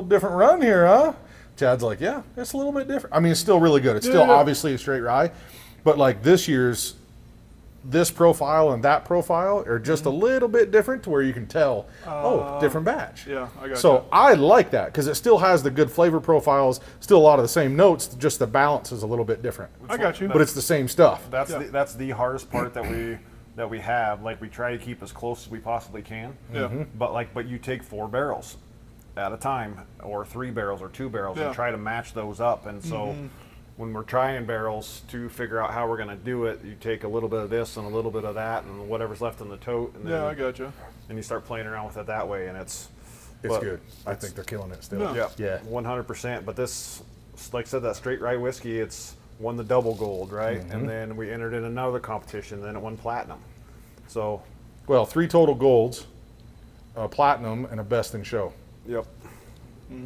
different run here, huh? Chad's like, yeah, it's a little bit different. I mean, it's still really good. It's still obviously a straight rye, but like this year's, this profile and that profile are just a little bit different to where you can tell, different batch. Yeah, I got So I like that because it still has the good flavor profiles, still a lot of the same notes, just the balance is a little bit different. I got you. But it's the same stuff. That's the hardest part that we have. Like, we try to keep as close as we possibly can. Yeah. But you take 4 barrels at a time, or 3 barrels, or 2 barrels, Yeah. and try to match those up. And so when we're trying barrels to figure out how we're going to do it, you take a little bit of this and a little bit of that and whatever's left in the tote, and then I got you. and you start playing around with it that way, and it's Good. I think they're killing it still. No. Yeah. 100%. But this, like I said, that straight rye whiskey, it's won the double gold, right? And then we entered in another competition, then it won platinum. So, Well, 3 total golds, a platinum, and a best in show yep,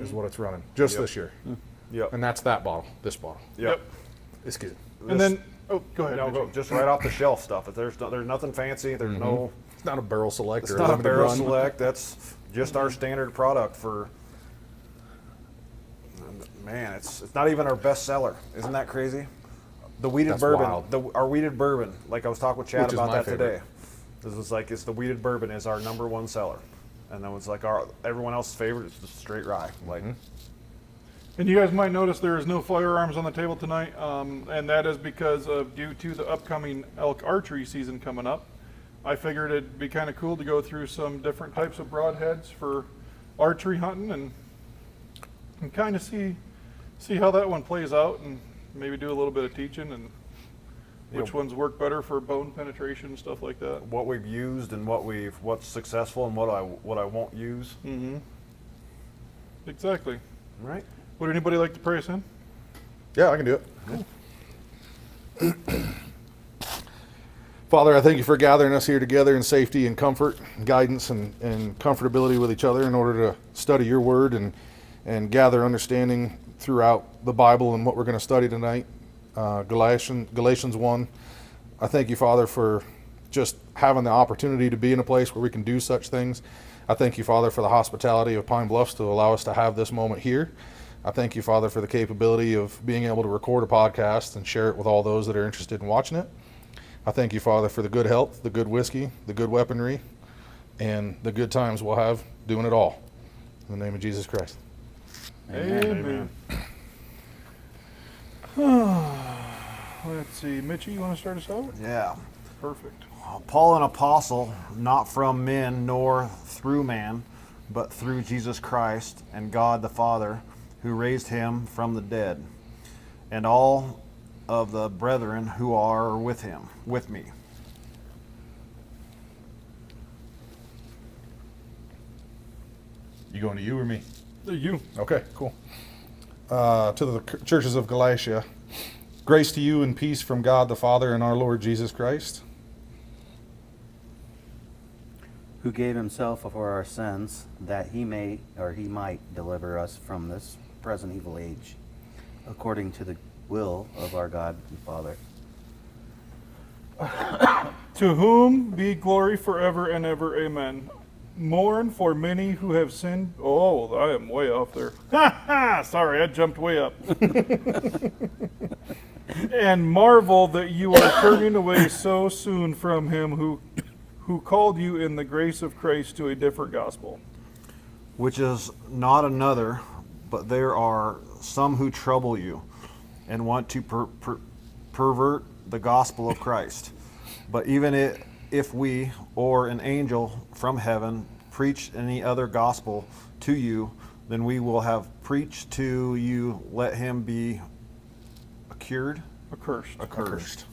is what it's running just this year. yep, And that's that bottle, this bottle. yep. It's good. And then, go ahead. No, Mitchie. go, just right off the shelf stuff. If there's nothing fancy. There's no. It's not a barrel select It's or not a limited barrel run. select. That's just our standard product for. Man, it's not even our best seller. Isn't that crazy? The weeded That's bourbon, wild. our weeded bourbon. Like I was talking with Chad Which is about my that favorite. today. This was like, it's the weeded bourbon is our #1 seller, and then it's like everyone else's favorite is the straight rye. Like. And you guys might notice there is no firearms on the table tonight, and that is because of due to the upcoming elk archery season coming up. I figured it'd be kind of cool to go through some different types of broadheads for archery hunting and kind of see how that one plays out, and maybe do a little bit of teaching and which ones work better for bone penetration and stuff like that. What we've used and what's successful and what I won't use. Exactly. Right. Would anybody like to pray us in? Yeah, I can do it. Father, I thank you for gathering us here together in safety and comfort, and guidance and comfortability with each other in order to study your word and gather understanding throughout the Bible and what we're going to study tonight. Galatians1. I thank you, Father, for just having the opportunity to be in a place where we can do such things. I thank you, Father, for the hospitality of Pine Bluffs to allow us to have this moment here. I thank you, Father, for the capability of being able to record a podcast and share it with all those that are interested in watching it. I thank you, Father, for the good health, the good whiskey, the good weaponry, and the good times we'll have doing it all. In the name of Jesus Christ. Amen. Let's see. Mitchie, you want to start us out? Yeah. Perfect. Paul, an apostle, not from men nor through man, but through Jesus Christ and God the Father, who raised him from the dead, and all of the brethren who are with me. You going to you or me? You. Okay, cool. To the churches of Galatia, grace to you and peace from God the Father and our Lord Jesus Christ. Who gave himself for our sins, that he might deliver us from this present evil age, according to the will of our God and Father. To whom be glory forever and ever. Amen. Mourn for many who have sinned. Oh, I am way off there. Sorry, I jumped way up. And marvel that you are turning away so soon from him who called you in the grace of Christ to a different gospel. Which is not another, but there are some who trouble you and want to pervert the gospel of Christ. But even if we or an angel from heaven preach any other gospel to you, then we will have preached to you, let him be accursed.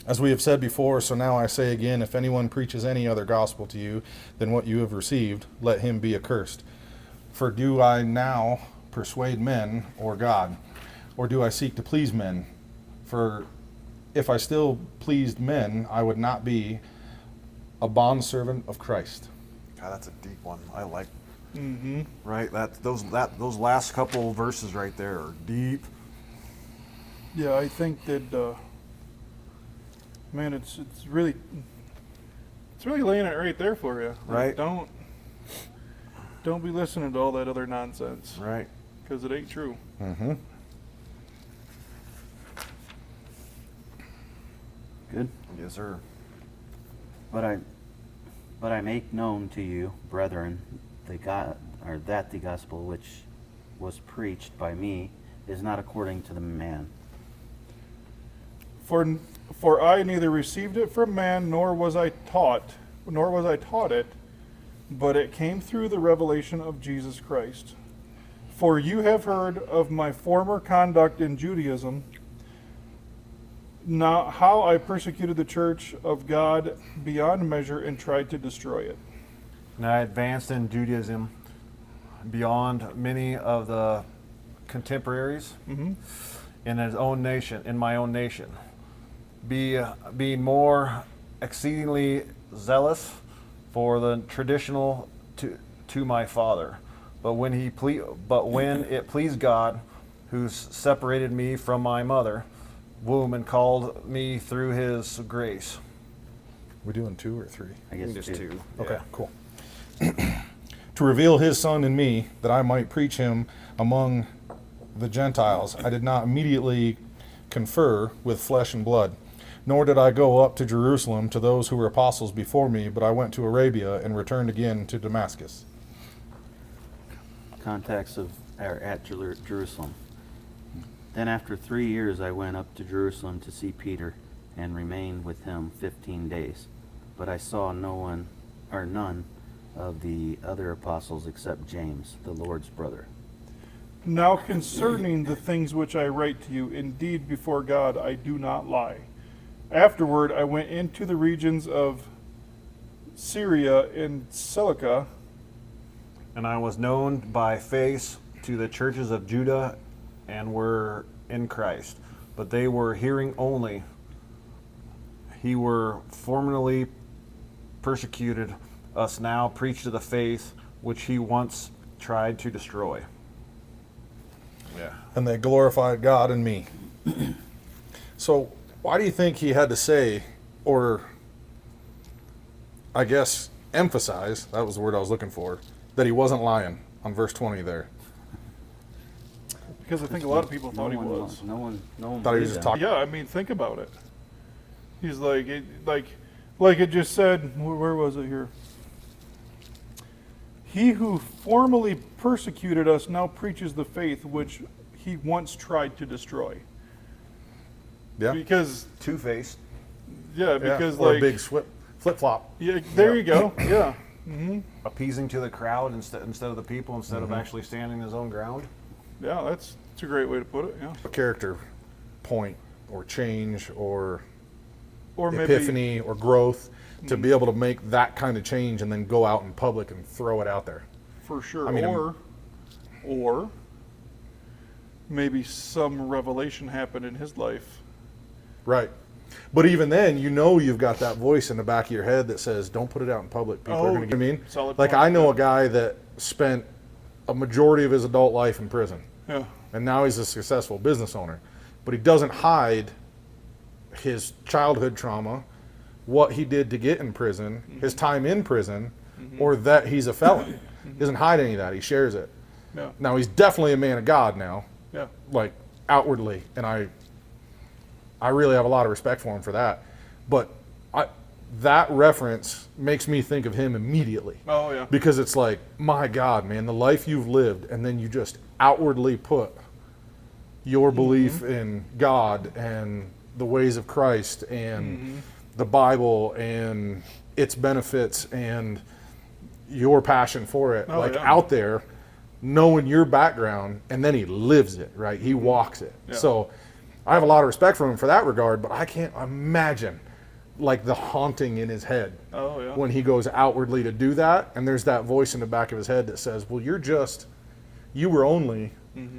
As we have said before, so now I say again, if anyone preaches any other gospel to you than what you have received, let him be accursed. For do I now persuade men or God? Or do I seek to please men? For if I still pleased men, I would not be a bondservant of Christ. God, that's a deep one. I like. Right. Those last couple verses right there are deep. Yeah, I think that man, it's really laying it right there for you. Right. Don't. Don't be listening to all that other nonsense, Right. because it ain't true. Mm-hmm. Good. Yes, sir. But I make known to you, brethren, that the gospel which was preached by me is not according to the man. For I neither received it from man, nor was I taught it, but it came through the revelation of Jesus Christ. For you have heard of my former conduct in Judaism, now how I persecuted the church of God beyond measure and tried to destroy it. And I advanced in Judaism beyond many of the contemporaries in his own nation, in my own nation. Be more exceedingly zealous for the traditional to my father. But when it pleased God, who separated me from my mother womb and called me through his grace. We doing 2 or 3? I guess Just two. Okay, cool. To reveal his son in me, that I might preach him among the Gentiles, I did not immediately confer with flesh and blood, nor did I go up to Jerusalem to those who were apostles before me, but I went to Arabia and returned again to Damascus. Contacts at Jerusalem. Then after 3 years I went up to Jerusalem to see Peter and remained with him 15 days. But I saw none of the other apostles except James, the Lord's brother. Now concerning the things which I write to you, indeed before God I do not lie. Afterward I went into the regions of Syria and Cilicia, And I was known by face to the churches of Judah and were in Christ. But they were hearing only. He were formerly persecuted us, now preach to the faith which he once tried to destroy. Yeah. And they glorified God in me. So why do you think he had to say, or I guess emphasize, that was the word I was looking for, that he wasn't lying on verse 20 there? because I think a lot of people thought he was. No one Thought he was believed just him. talking. Yeah, I mean, think about it. He's like it just said. Where was it here? He who formerly persecuted us now preaches the faith which he once tried to destroy. Yeah. Because Two-faced. yeah, because or like a big flip-flop. yeah, there you go. Yeah. Mm-hmm. Appeasing to the crowd instead of the people, instead of actually standing his own ground. Yeah, that's a great way to put it. Yeah. A character point or change or Or epiphany or growth to be able to make that kind of change and then go out in public and throw it out there. for sure. I mean, or maybe some revelation happened in his life. Right. But even then, you know you've got that voice in the back of your head that says, don't put it out in public. People are going to get, I mean, solid like point, I know yeah. a guy that spent a majority of his adult life in prison. Yeah. And now he's a successful business owner. But he doesn't hide his childhood trauma, what he did to get in prison, his time in prison, or that he's a felon. He doesn't hide any of that. He shares it. Yeah. Now, he's definitely a man of God now, Yeah. like outwardly, and I really have a lot of respect for him for that. But that reference makes me think of him immediately. Oh yeah. Because it's like, my God, man, the life you've lived, and then you just outwardly put your belief in God and the ways of Christ and the Bible and its benefits and your passion for it, Oh, yeah. out there, knowing your background, and then he lives it, right? He walks it. Yeah. So I have a lot of respect for him for that regard, but I can't imagine like the haunting in his head Oh yeah. when he goes outwardly to do that, and there's that voice in the back of his head that says, well, you were only,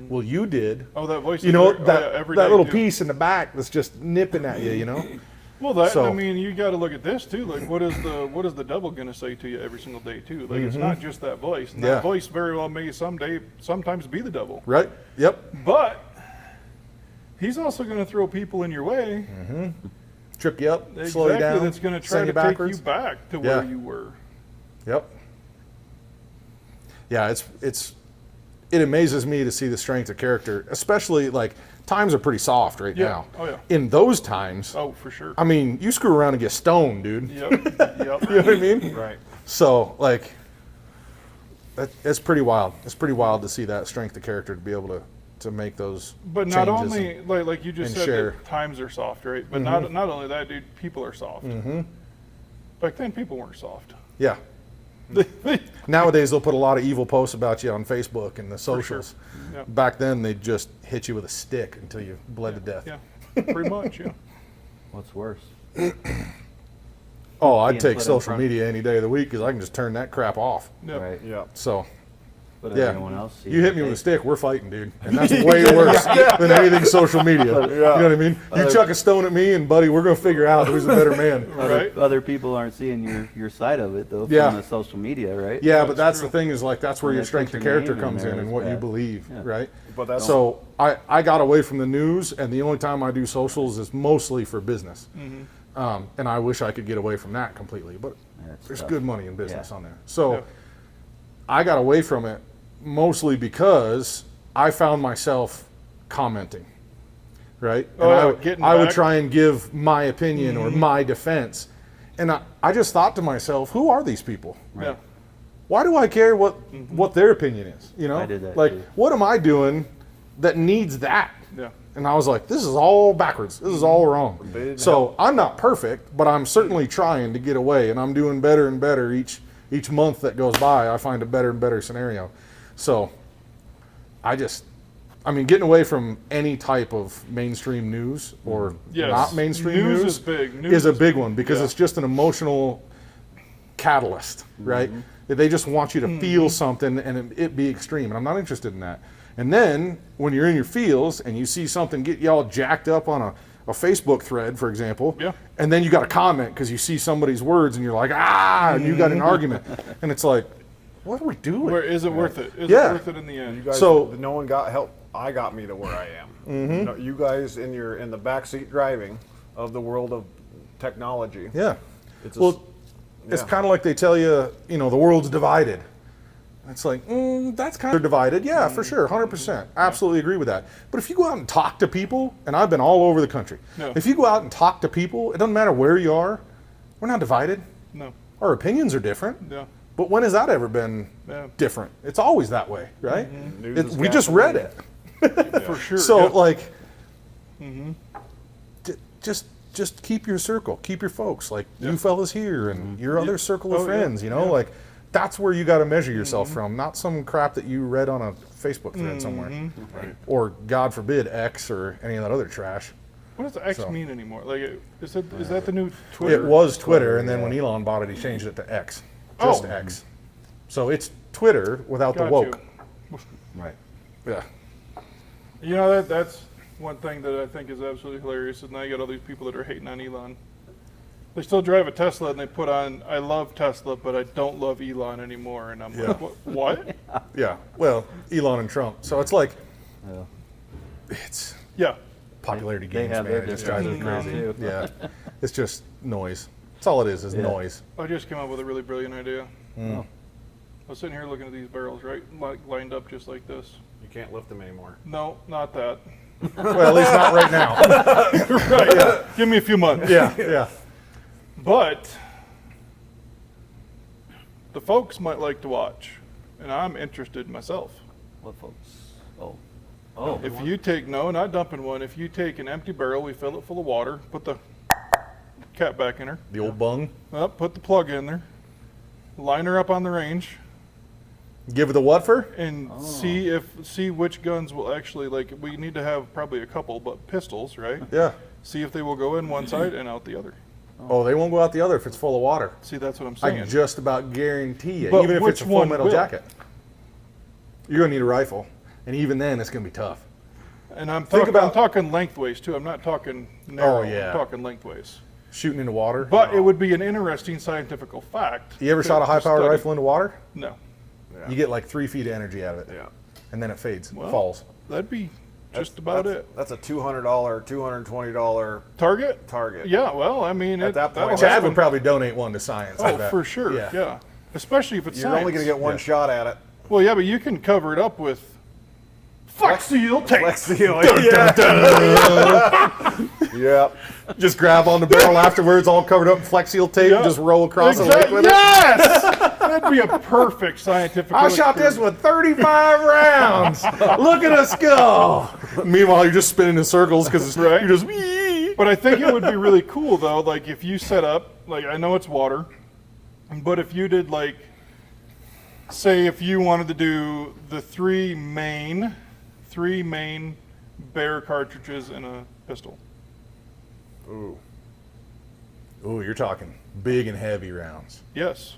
well, you did. Oh, that voice. You know, is there- that, oh, yeah, every that day, little too. piece in the back that's just nipping at you, you know? Well, that So- I mean, you got to look at this too. Like, what is the devil going to say to you every single day too? Like, it's not just that voice. And Yeah. that voice very well may sometimes be the devil. Right? Yep. But he's also going to throw people in your way. Trip you up, Exactly. slow you down, That's going to try send to you take backwards. you back to Yeah. where you were. Yep. yeah, it amazes me to see the strength of character, especially like times are pretty soft right Yeah. now. Oh, yeah. In those times, Oh, for sure. I mean, you screw around and get stoned, dude. Yep. Yep. You know what I mean? Right. So, like, it's pretty wild. It's pretty wild to see that strength of character to be able to make those But not changes only like you just and said, share. that times are soft, right? But not only that, dude. People are soft. Back then, people weren't soft. Yeah. Nowadays, they'll put a lot of evil posts about you on Facebook and the socials. Yeah. Back then, they'd just hit you with a stick until you bled to death. Yeah. Pretty much. Yeah. What's worse? Oh, I'd Being take put in social front- media any day of the week because I can just turn that crap off. Yep. Right. Yeah. So, But yeah, everyone else sees you hit it. me with a stick, we're fighting, dude. And that's way worse than anything social media. You know what I mean? You chuck a stone at me and, buddy, we're going to figure out who's the better man. Right. Other people aren't seeing your side of it though Yeah. from the social media, right? Yeah, but that's true. the thing is, like, that's where When your they strength put of your character name in comes in there, and it's what you bad. believe, Yeah. right? But that's So I got away from the news, and the only time I do socials is mostly for business. And I wish I could get away from that completely, but Yeah, it's there's tough. good money in business Yeah. on there. So Yeah. I got away from it mostly because I found myself commenting, right? Oh, And yeah, getting I would back. try and give my opinion or my defense. And I just thought to myself, who are these people? Yeah. Why do I care what their opinion is? You know, I did that like, too. what am I doing that needs that? Yeah. And I was like, this is all backwards. This is all wrong. They didn't So I'm not perfect, but I'm certainly trying to get away, and I'm doing better and better each month that goes by. I find a better and better scenario. So I mean, getting away from any type of mainstream news or Yes. not mainstream News news is big. News is a is big big. one because Yeah. it's just an emotional catalyst, right? They just want you to feel something and it be extreme, and I'm not interested in that. And then when you're in your feels and you see something get you all jacked up on a Facebook thread, for example, Yeah. and then you got a comment because you see somebody's words and you're like, and you got an argument, and it's like, what are we doing? Where is it worth it? Is Yeah. it worth it in the end? You guys, So- no one got help. I got me to where I am. No, you guys in the back seat driving of the world of technology. Yeah. It's Well, it's yeah. kind of like they tell you, the world's divided. It's like, that's kind of divided. Yeah, for sure, 100%. Absolutely agree with that. But if you go out and talk to people, and I've been all over the country, No. if you go out and talk to people, it doesn't matter where you are, we're not divided. No. Our opinions are different. Yeah. But when has that ever been Yeah. different? It's always that way, right? News is We just read it. For sure. So, yeah. like, just keep your circle, keep your folks, like you fellas here and your other circle of Oh, yeah. friends, Yeah. like that's where you got to measure yourself from, not some crap that you read on a Facebook thread somewhere, or God forbid X or any of that other trash. What does X So- mean anymore? Like, is that the new Twitter? It was Twitter, and then when Elon bought it, he changed it to X, just Oh. X. So it's Twitter without the Got woke. you. Right. Yeah. You know, that's one thing that I think is absolutely hilarious. Is now you got all these people that are hating on Elon. They still drive a Tesla and they put on, I love Tesla, but I don't love Elon anymore. And I'm Yeah. like, what? Yeah. Well, Elon and Trump. So it's like, Well, it's Yeah. popularity they games, have man. their It just drives me differences now, crazy. too. Yeah. It's just noise. That's all it is Yeah. noise. I just came up with a really brilliant idea. Mm. Oh. I was sitting here looking at these barrels, right? Like lined up just like this. You can't lift them anymore. No, not that. Well, at least not right now. Right. Yeah. Give me a few months. Yeah, yeah. But the folks might like to watch, and I'm interested myself. What folks? Oh. Oh. If you take, no, not dumping one. If you take an empty barrel, we fill it full of water, put the cap back in her, The old bung. put the plug in there, line her up on the range, Give it the what for? and see which guns will actually, like, we need to have probably a couple, but pistols, right? Yeah. See if they will go in one side and out the other. Oh, they won't go out the other if it's full of water. See, that's what I'm I saying. can just about guarantee you, But even if which it's a full one metal will? jacket. You're going to need a rifle. And even then, it's going to be tough. And I'm Think talking, I'm about- talking lengthways too. I'm not talking narrow. Oh, yeah. I'm talking lengthways. Shooting into water. But it would be an interesting scientific fact. You ever to- shot a to high-powered study. rifle into water? No. Yeah. You get like 3 feet of energy out of it. Yeah. And then it fades, Well, falls. That'd be just about it. That's a $200, $220 Target? target. Yeah, well, I mean, At that point, that'll Chad happen. would probably donate one to science. I Oh, bet. for sure. Yeah. Especially if it's You're science. only going to get one Yeah. shot at it. Well, yeah, but you can cover it up with Flex Seal tape. Flex Seal. Yep. Just grab on the barrel afterwards, all covered up in Flex Seal tape, Yep. and just roll across the lake Exactly. with it. Yes! That'd be a perfect scientific I shot this with 35 rounds. Look at us go. Meanwhile, you're just spinning in circles because Right. you're just. Wee. But I think it would be really cool, though, like if you set up, like I know it's water, but if you did like, say if you wanted to do the three main bear cartridges in a pistol. Ooh, you're talking big and heavy rounds. Yes.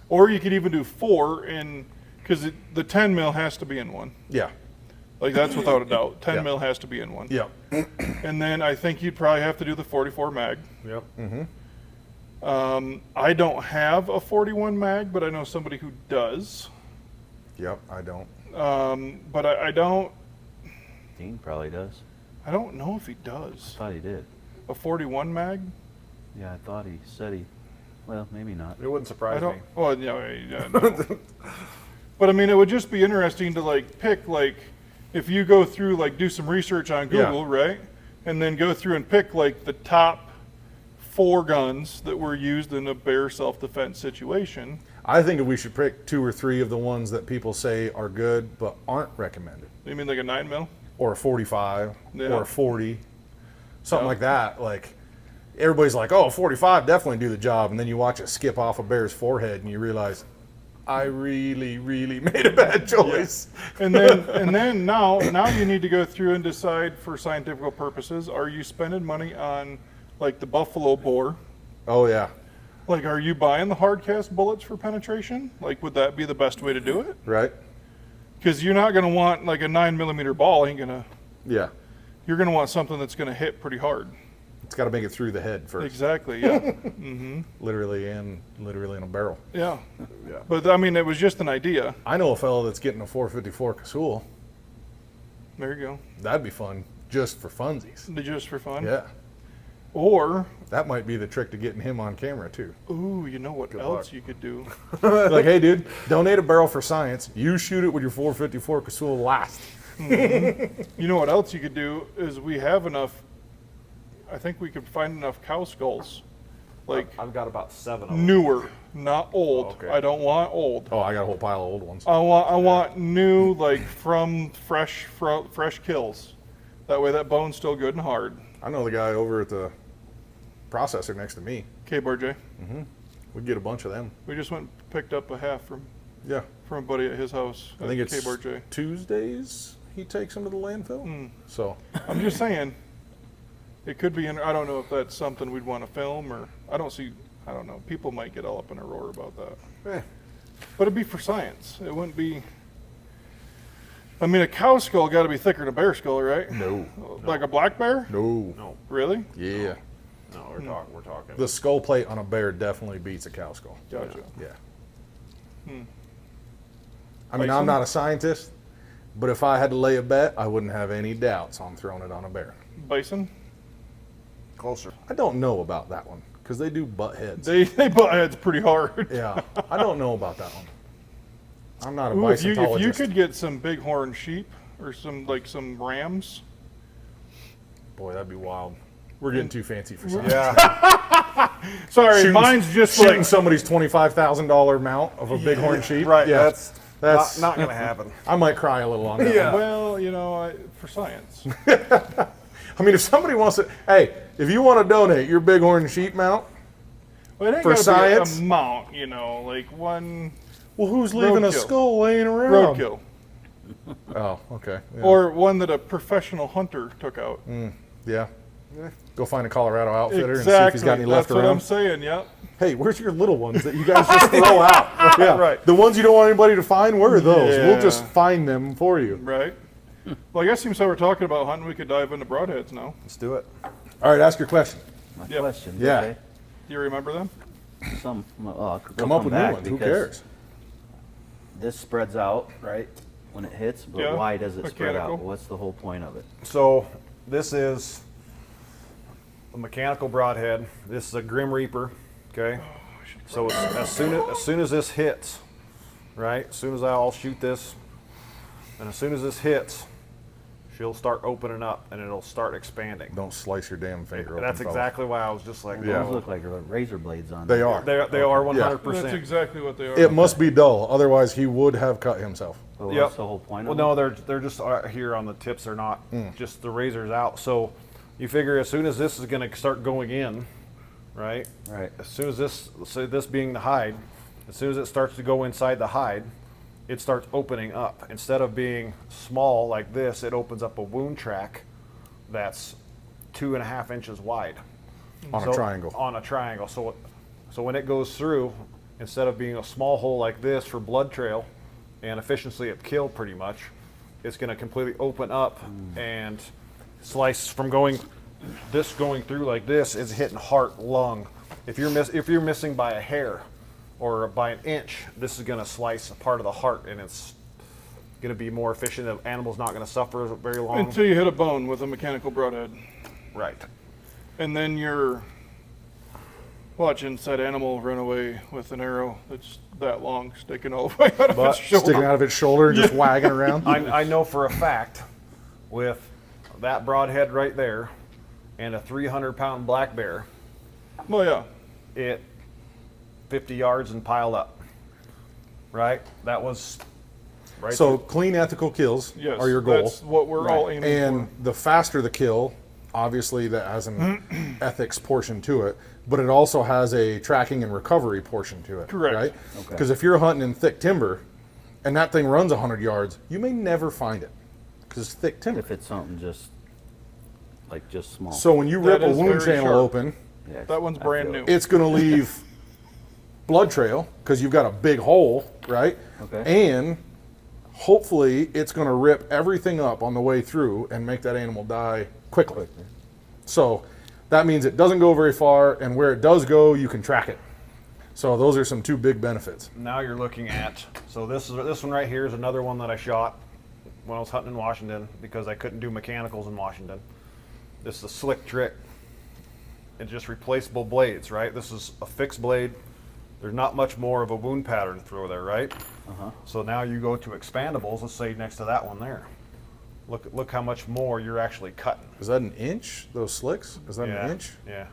Or you could even do 4 in, because the 10 mil has to be in one. Yeah. Like that's without a doubt. 10 Yeah. mil has to be in one. Yeah. And then I think you'd probably have to do the 44 mag. Yep. I don't have a 41 mag, but I know somebody who does. Yep. I don't. But I don't Dean probably does. know if he does. Thought he did. A 41 mag? Yeah, I thought he said he. Well, maybe not. It wouldn't I surprise me. don't. Well, yeah, no. But I mean, it would just be interesting to like pick like if you go through like do some research on Google, right, and then go through and pick like the top 4 guns that were used in a bear self-defense situation. I think we should pick 2 or 3 of the ones that people say are good but aren't recommended, You mean like a 9 mil? or a 45, Yeah. or a 40, something Yeah. like that. Like everybody's like, "Oh, 45 definitely do the job," and then you watch it skip off a bear's forehead, and you realize, I really, really made a bad choice. And then now you need to go through and decide for scientific purposes, are you spending money on like the buffalo bore? Oh yeah, Like, are you buying the hard cast bullets for penetration? Like, would that be the best way to do it? right? Because you're not going to want like a 9mm ball. Ain't gonna. Yeah, You're going to want something that's going to hit pretty hard. it's got to make it through the head first, Exactly. Yeah. literally in a barrel. Yeah. But I mean, it was just an idea. I know a fellow that's getting a 454 Casull. There you go. That'd be fun, just for funsies. Just for fun. Yeah, Or, that might be the trick to getting him on camera too. ooh, you know what else luck. you could do? Like, hey, dude, donate a barrel for science. You shoot it with your 454 Casull last. You know what else you could do is we have enough. I think we could find enough cow skulls, like I've got about 7 of them. newer, not old. Okay. I don't want old. Oh, I got a whole pile of old ones. I want new, like from fresh kills. That way, that bone's still good and hard. I know the guy over at the processor next to me. K-Bar J. We'd get a bunch of them. We just went and picked up a half from Yeah, a buddy at his house. I think at it's K-Bar J. Tuesdays he takes them to the landfill. So, I'm just saying, it could be. I don't know if that's something we'd want to film, or I don't know. People might get all up in a roar about that. But it'd be for science. It wouldn't be. I mean, a cow skull got to be thicker than a bear skull, right? no. Like a black bear? No. Really? Yeah. No, we're talking. The skull plate on a bear definitely beats a cow skull. Gotcha. Yeah. I mean, I'm not a scientist, but if I had to lay a bet, I wouldn't have any doubts on throwing it on a bear. Bison? Closer. I don't know about that one because they do butt heads. They butt heads pretty hard. Yeah, I don't know about that one. I'm not a Ooh, if you bisontologist. could get some bighorn sheep or some rams. Boy, that'd be wild. We're getting too fancy for science. Yeah. Sorry, Shooting- mine's just Shooting like somebody's $25,000 mount of a bighorn sheep. Right. Yeah, That's not going to happen. I might cry a little on that. Yeah. well, for science. I mean, if somebody wants to, hey, if you want to donate your bighorn sheep mount, Well, it ain't For gotta science? be a mount, like one well, who's leaving a Roadkill. skull laying around? roadkill, Oh, okay. Yeah. or one that a professional hunter took out. yeah. Go find a Colorado outfitter Exactly. and see if he's got any left That's what I'm around. saying. Yep. Hey, where's your little ones that you guys just throw out? Yeah, Right. The ones you don't want anybody to find, where are those? Yeah. We'll just find them for you. Right. Well, I guess since we're talking about hunting, we could dive into broadheads now. Let's do it. All right, ask your question. My Yep. question. Yeah. Okay. Do you remember them? Some. They'll Come up with new back ones. Who because cares? This spreads out, right, when it hits, but Yeah, why does it spread mechanical. out? What's the whole point of it? So this is a mechanical broadhead. This is a Grim Reaper. Okay. So as soon as this hits, right? As soon as I'll shoot this, and as soon as this hits, she'll start opening up and it'll start expanding. Don't slice your damn finger open. That's fella. exactly why I was just like, Yeah. Those look like razor blades on They them. are. they are 100%. That's exactly what they are. It must be dull, otherwise he would have cut himself. Well, Yep. that's the whole point Well, of no, them. they're just here on the tips. They're not just the razors out. So you figure as soon as this is going to start going in, right? Right. As soon as this, say this being the hide, as soon as it starts to go inside the hide, it starts opening up. Instead of being small like this, it opens up a wound track that's 2.5 inches wide. On a triangle. On a triangle. So when it goes through, instead of being a small hole like this for blood trail and efficiency at kill pretty much, it's going to completely open up and slice from going through like this is hitting heart, lung. If you're missing by a hair or by an inch, this is going to slice a part of the heart, and it's going to be more efficient. The animal's not going to suffer very long. Until you hit a bone with a mechanical broadhead. Right. And then you're watching said animal run away with an arrow that's that long, sticking all the way out of its shoulder. Sticking out of its shoulder and just wagging around. I know for a fact with that broadhead right there and a 300-pound black bear, Well, yeah. it 50 yards and piled up. Right? That was right So there. clean, ethical kills Yes. are your goal. That's what we're all aiming And for. the faster the kill, obviously that has an ethics portion to it, but it also has a tracking and recovery portion to it. Correct. Right? Okay. Because if you're hunting in thick timber and that thing runs 100 yards, you may never find it because it's thick timber. If it's something just small. So when you That rip a is wound very channel sharp. open, Yeah, That one's I brand feel new. it. it's going to leave blood trail because you've got a big hole, right? Okay. And hopefully it's going to rip everything up on the way through and make that animal die quickly. So that means it doesn't go very far, and where it does go, you can track it. So those are some two big benefits. Now you're looking at, so this one right here is another one that I shot when I was hunting in Washington because I couldn't do mechanicals in Washington. This is a slick trick. It's just replaceable blades, right? This is a fixed blade. There's not much more of a wound pattern through there, right? So now you go to expandables, let's say next to that one there. Look how much more you're actually cutting. Is that an inch, those slicks? Is that Yeah, an inch? yeah.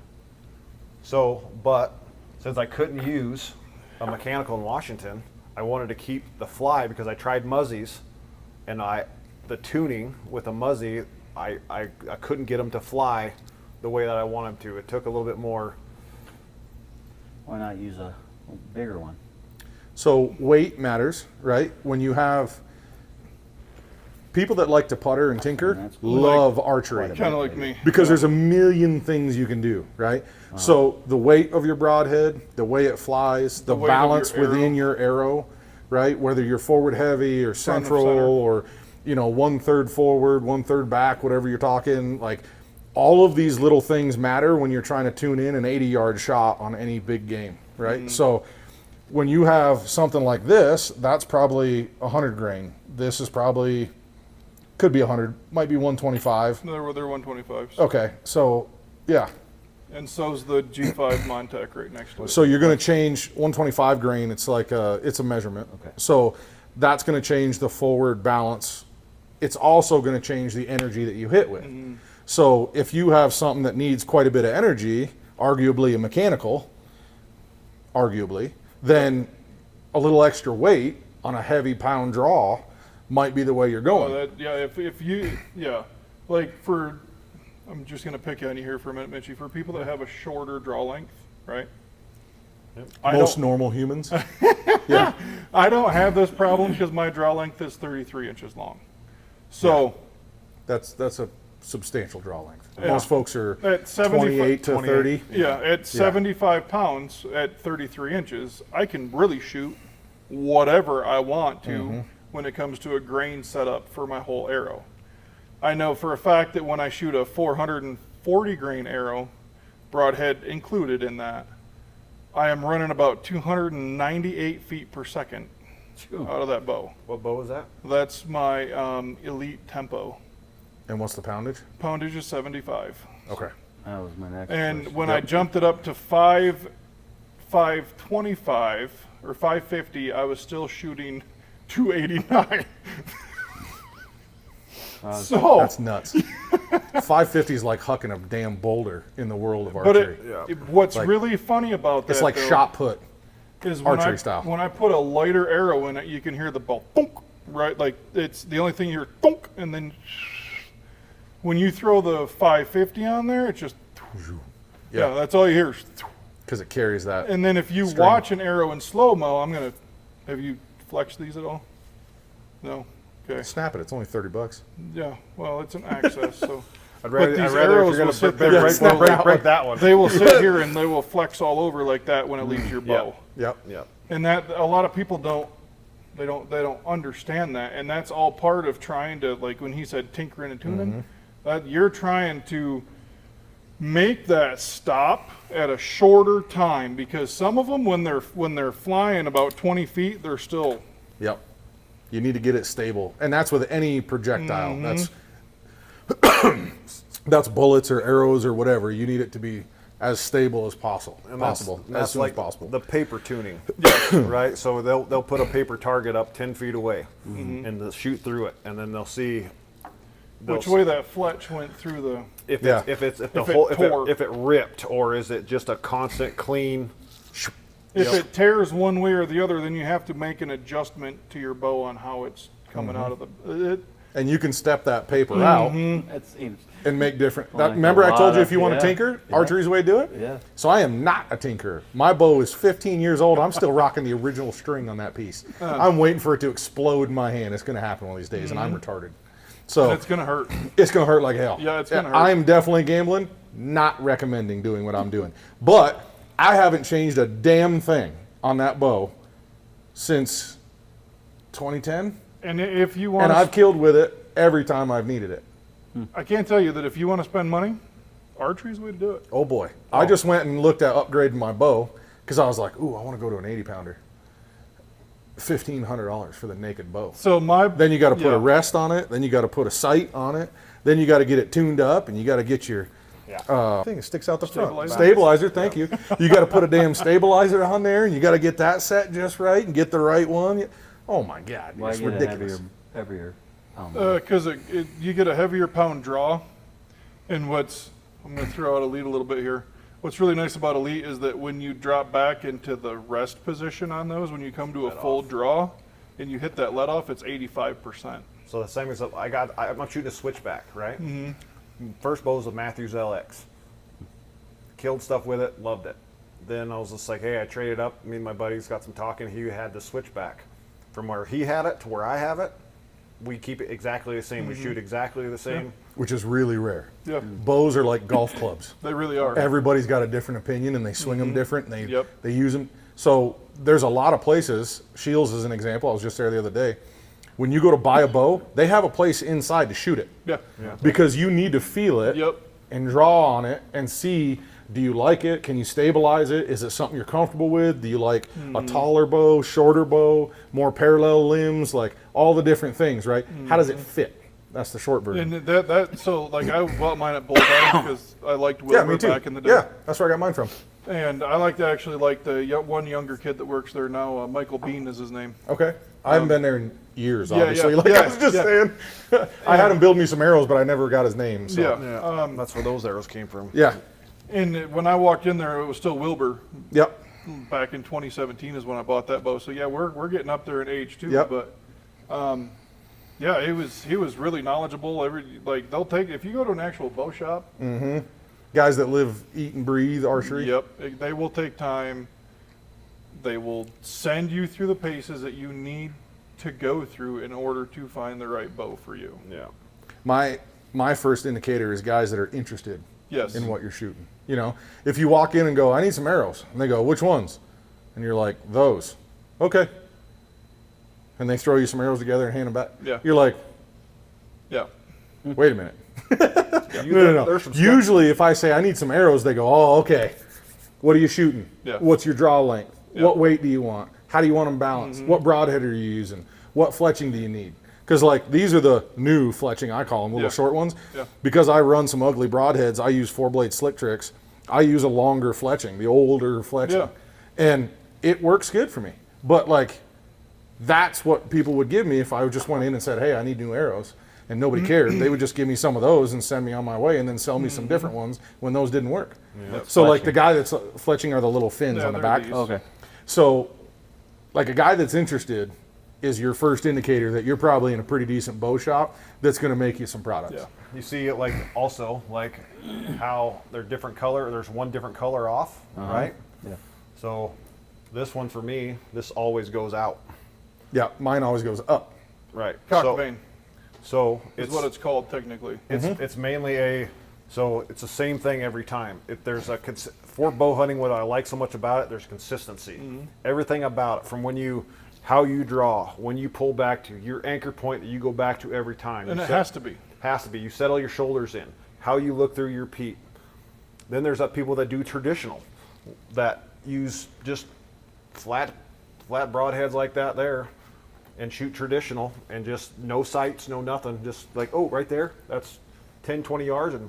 So, but since I couldn't use a mechanical in Washington, I wanted to keep the fly because I tried muzzies, and the tuning with a muzzy, I couldn't get them to fly the way that I want them to. It took a little bit more. Why not use a bigger one? So weight matters, right? When you have people that like to putter and tinker, That's cool. love archery. Kind of like me. Because there's a million things you can do, right? So the weight of your broadhead, the way it flies, the weight of balance your within your arrow, right? Whether you're forward heavy or Front of central center. or 1/3 forward, 1/3 back, whatever you're talking, like all of these little things matter when you're trying to tune in an 80-yard shot on any big game, right? So when you have something like this, that's probably 100 grain. This is probably could be 100, might be 125. They're 125s. Okay, so yeah. And so's the G5 Montec right next to it. So you're going to change 125 grain. It's like it's a measurement. Okay. So that's going to change the forward balance. It's also going to change the energy that you hit with. So if you have something that needs quite a bit of energy, arguably a mechanical, then a little extra weight on a heavy pound draw might be the way you're going. If you, like I'm just going to pick on you here for a minute, Mitchie. For people that have a shorter draw length, right? Most normal humans. Yeah. I don't have this problem because my draw length is 33 inches long. So That's a substantial draw length. Yeah. Most folks are at 75 28 to 30. at 75 pounds at 33 inches, I can really shoot whatever I want to when it comes to a grain setup for my whole arrow. I know for a fact that when I shoot a 440 grain arrow, broadhead included in that, I am running about 298 feet per second out of that bow. What bow is that? That's my elite tempo. And what's the poundage? Poundage is 75. Okay. That was my next And question. when I jumped it up to 525, or 550, I was still shooting 289. So That's nuts. 550 is like hucking a damn boulder in the world of but archery. what's Like- really funny about that It's like though, shot put. is when archery I, style. when I put a lighter arrow in it, you can hear the ball thunk, right? Like it's the only thing you hear thunk, and then when you throw the 550 on there, it's just yeah, that's all you hear. Because it carries that. And then if you String. watch an arrow in slow mo, have you flexed these at all? No. Okay. Snap it. It's only $30. Yeah. Well, it's an access, so. I'd rather, these I'd rather if arrows you're gonna will sit break, there. break, Snap break, out. break that one. They will sit here and they will flex all over like that when it leaves your bow. Yep. Yeah. And that a lot of people they don't understand that, and that's all part of trying to, like when he said tinkering and tuning, that you're trying to make that stop at a shorter time, because some of them when they're flying about 20 feet, they're still Yep. You need to get it stable. And that's with any projectile. That's bullets or arrows or whatever. You need it to be as stable as possible. And As that's soon like as possible. the paper tuning, right? So they'll put a paper target up 10 feet away, and they'll shoot through it, and then they'll see which way that fletch went through the. if Yeah. if the If it whole tore. if it ripped, or is it just a constant clean? If it tears one way or the other, then you have to make an adjustment to your bow on how it's coming out of the. And you can step that paper out That seems. and make different. Like Remember a I told lot you if of- you want yeah. to tinker, Yeah. archery's the way to do it? Yeah. So I am not a tinkerer. My bow is 15 years old. I'm still rocking the original string on that piece. I'm waiting for it to explode in my hand. It's going to happen one of these days, and I'm retarded. So And it's gonna hurt. it's going to hurt like hell. Yeah, it's gonna hurt. I'm definitely gambling, not recommending doing what I'm doing. But I haven't changed a damn thing on that bow since 2010, And if you want, and I've killed with it every time I've needed it. I can't tell you that if you want to spend money, archery's the way to do it. Oh boy. I just went and looked at upgrading my bow because I was like, ooh, I want to go to an 80 pounder. $1,500 for the naked bow. So my Then you got to put yeah. a rest on it. Then you got to put a sight on it. Then you got to get it tuned up, and you got to get your thing that sticks out the front. Stabilizer. Stabilizer, thank you. You got to put a damn stabilizer on there, and you got to get that set just right and get the right one. Oh my God, Why it's get ridiculous. a heavier pound? Because you get a heavier pound draw, and I'm going to throw out Elite a little bit here. What's really nice about Elite is that when you drop back into the rest position on those, when you come to a full draw, and you hit that let off, it's 85%. So the same as I'm shooting a switchback, right? First bow was a Matthews LX. Killed stuff with it, loved it. Then I was just like, hey, I traded up. Me and my buddies got some talking. He had the switchback. From where he had it to where I have it, we keep it exactly the same. We shoot exactly the same. Which is really rare. Yeah, Bows are like golf clubs. they really are. Everybody's got a different opinion, and they swing them different, and Yep. they use them. So there's a lot of places. Shields is an example. I was just there the other day. When you go to buy a bow, they have a place inside to shoot it. Yeah. Because you need to feel it Yep. and draw on it and see, do you like it? Can you stabilize it? Is it something you're comfortable with? Do you like a taller bow, shorter bow, more parallel limbs, like all the different things, right? How does it fit? That's the short version. And so like I bought mine at Bullheads because I liked Yeah, Wilbur me too. back in the day. Yeah, that's where I got mine from. And I like the one younger kid that works there now. Michael Bean is his name. Okay. I haven't been there in years, yeah, obviously. yeah, Like yeah, I was just yeah. saying. I had him build me some arrows, but I never got his name. So. Yeah. That's where those arrows came from. Yeah. And when I walked in there, it was still Wilbur. Yep. Back in 2017 is when I bought that bow. So yeah, we're getting up there in age too. Yep. But yeah, he was really knowledgeable. They'll take if you go to an actual bow shop. Guys that live, eat, and breathe archery. Yep, they will take time. They will send you through the paces that you need to go through in order to find the right bow for you. Yeah. My first indicator is guys that are interested Yes. in what you're shooting. You know, if you walk in and go, I need some arrows, and they go, which ones? And you're like, those. Okay. And they throw you some arrows together and hand them back. Yeah. You're like, Yeah. wait a minute. No. There's some Usually, if I say I need some arrows, they go, oh, okay. What are you shooting? Yeah. What's your draw length? Yeah. What weight do you want? How do you want them balanced? What broadhead are you using? What fletching do you need? Because like these are the new fletching, I call them, little Yeah. short ones. Yeah. Because I run some ugly broadheads, I use 4-blade slick tricks. I use a longer fletching, the older fletching. Yeah. And it works good for me. But like, that's what people would give me if I just went in and said, hey, I need new arrows. And nobody cared. They would just give me some of those and send me on my way and then sell me some different ones when those didn't work. So like the guy that's fletching are the little fins on the they're back. these. Okay. So like a guy that's interested is your first indicator that you're probably in a pretty decent bow shop that's going to make you some products. Yeah. You see it like also like how they're different color. There's one different color off, right? Yeah. So this one for me, this always goes out. Yeah, mine always goes up. Right. Cock so, vein So is it's what it's called technically. it's mainly so it's the same thing every time. If there's for bow hunting, what I like so much about it, there's consistency. Everything about it, from how you draw, when you pull back to your anchor point that you go back to every time. And it has to be. Has to be. You settle your shoulders in. How you look through your peat. Then there's people that do traditional, that use just flat broadheads like that there, and shoot traditional, and just no sights, no nothing. Just like, oh, right there, that's 10, 20 yards, and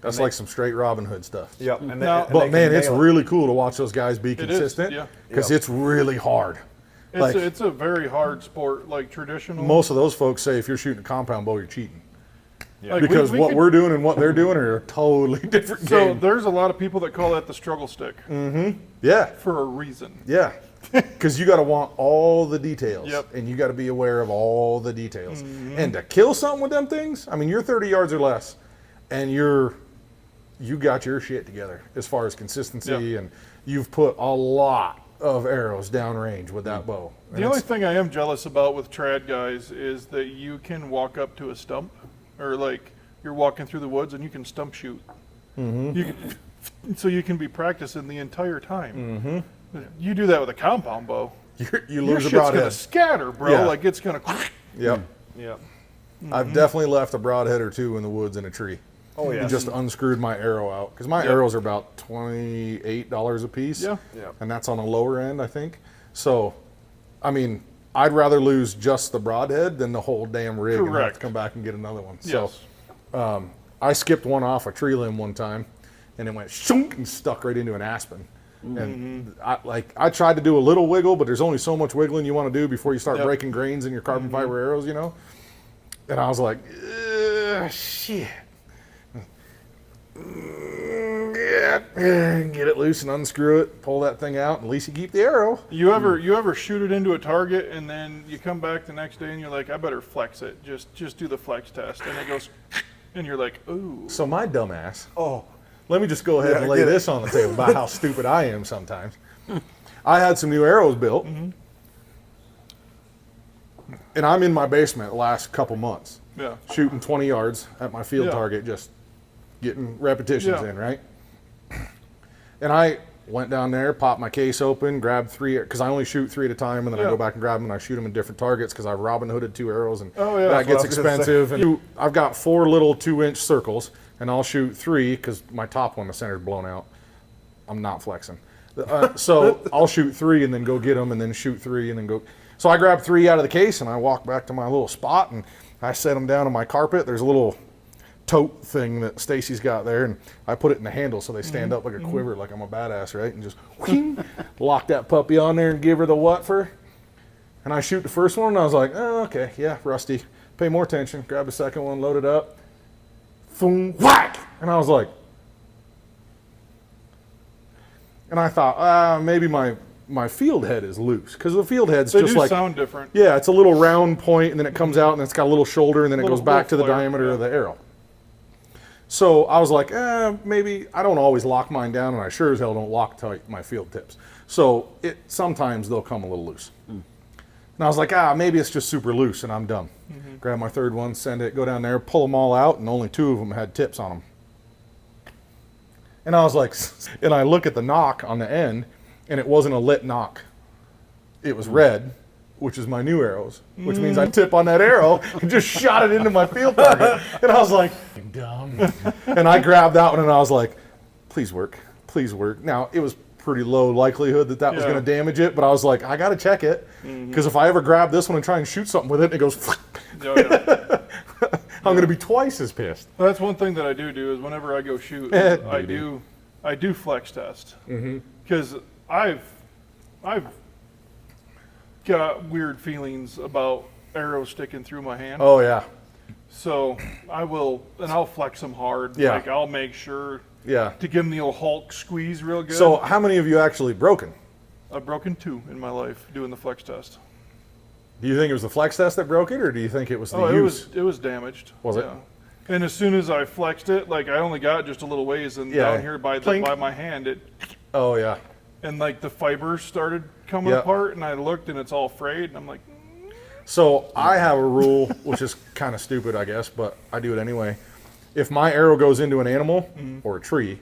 That's like some straight Robin Hood stuff. yep. And Now- they But can man, it's nail it. really cool to watch those guys be is, consistent yeah. because Yep. it's really hard. Like, It's a very hard sport, like traditional. most of those folks say if you're shooting a compound bow, you're cheating. Like, Because we what could- we're doing and what they're doing are a totally different So game. there's a lot of people that call that the struggle stick Yeah, for a reason. yeah. Because you got to want all the details. Yep. And you got to be aware of all the details. And to kill something with them things, I mean, you're 30 yards or less, and you got your shit together as far as consistency, Yep. and you've put a lot of arrows downrange with that bow. And The only it's- thing I am jealous about with trad guys is that you can walk up to a stump, or like you're walking through the woods and you can stump shoot. You can, so you can be practicing the entire time. You do that with a compound bow, you your lose a shit's gonna broadhead. scatter, bro. Yeah. Like it's gonna. Yep. Yep. I've definitely left a broadhead or two in the woods in a tree. Oh yeah. And just unscrewed my arrow out because my arrows are about $28 a piece. Yeah. Yep. And that's on the lower end, I think. So, I mean, I'd rather lose just the broadhead than the whole damn rig and have Correct. to come back and get another one. Yes. So, I skipped one off a tree limb one time, and it went shunk and stuck right into an aspen. And I tried to do a little wiggle, but there's only so much wiggling you want to do before you start Yep. breaking grains in your carbon fiber arrows, you know. And I was like, shit. Get it loose and unscrew it, pull that thing out, and at least you keep the arrow. You ever shoot it into a target and then you come back the next day and you're like, I better flex it. Just do the flex test, and it goes, and you're like, ooh. So my dumbass, Oh. let me just go ahead and lay this on the table about how stupid I am sometimes. I had some new arrows built, and I'm in my basement the last couple months, Yeah. shooting 20 yards at my field Yeah. target, just getting repetitions Yeah. in, right? And I went down there, popped my case open, grabbed three, because I only shoot three at a time, and then I Yeah. go back and grab them, and I shoot them in different targets because I've Robin Hooded 2 arrows, and Oh, yeah. that That's gets what I was gonna say. expensive. And I've got 4 little 2-inch circles, and I'll shoot 3 because my top one, the center's blown out. I'm not flexing. So I'll shoot 3 and then go get them, and then shoot 3 and then go. So I grabbed 3 out of the case, and I walk back to my little spot, and I set them down on my carpet. There's a little tote thing that Stacy's got there, and I put it in the handle so they stand up like a quiver, like I'm a badass, right? And just whing, lock that puppy on there and give her the what for. And I shoot the first one, and I was like, oh, okay, yeah, rusty. Pay more attention. Grab the second one, load it up. Boom, whack! And I was like, and I thought, maybe my field head is loose, because the field head's They just do like, sound different. yeah, it's a little round point, and then it comes out, and it's got a little shoulder, and then it Little- goes back to the little flare, diameter yeah. of the arrow. So I was like, maybe I don't always lock mine down, and I sure as hell don't lock tight my field tips. So sometimes they'll come a little loose. And I was like, maybe it's just super loose, and I'm done. Grab my third one, send it, go down there, pull them all out, and only 2 of them had tips on them. And I was like, and I look at the knock on the end, and it wasn't a lit knock. It was red, which is my new arrows, which means I tip on that arrow and just shot it into my field target. And I was like, dumb. And I grabbed that one, and I was like, please work, please work. Now, it was pretty low likelihood that was Yeah. going to damage it, but I was like, I got to check it, because if I ever grab this one and try and shoot something with it, and it goes, Yeah, yeah. I'm going to be twice as pissed. Well, that's one thing that I do is whenever I go shoot, I do flex test, because I've got weird feelings about arrows sticking through my hand. Oh yeah, So I'll flex them hard. Yeah. Like I'll make sure yeah. to give them the old Hulk squeeze real good. So how many of you actually broken? I've broken 2 in my life doing the flex test. Do you think it was the flex test that broke it, or do you think it was the Oh, use? it was damaged. Was it? And as soon as I flexed it, like I only got just a little ways, and Yeah. down here by Plink. my hand, Oh yeah. and like the fibers started coming Yeah. apart, and I looked and it's all frayed, and I'm like, So I have a rule, which is kind of stupid, I guess, but I do it anyway. If my arrow goes into an animal or a tree,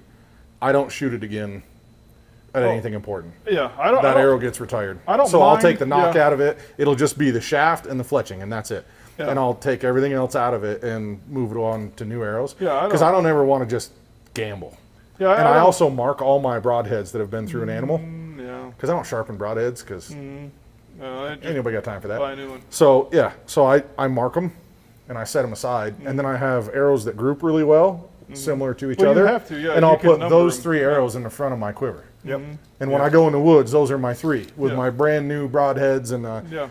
I don't shoot it again at anything important. yeah, I don't. That I don't- arrow gets retired. I don't So I'll mind, take the knock yeah. out of it. It'll just be the shaft and the fletching, and that's it. Yeah. And I'll take everything else out of it and move it on to new arrows. Yeah, Because I don't ever want to just gamble. Yeah, And I don't- also mark all my broadheads that have been through an animal, Yeah. because I don't sharpen broadheads, because I ain't nobody got time for that. buy a new one. So yeah, so I mark them and I set them aside, and then I have arrows that group really well, similar to each Well, you other. have to, yeah, and you I'll can put number those them. 3 arrows in the front of my quiver. Yep. And when I go in the woods, those are my 3 with Yeah. my brand new broadheads and Yeah.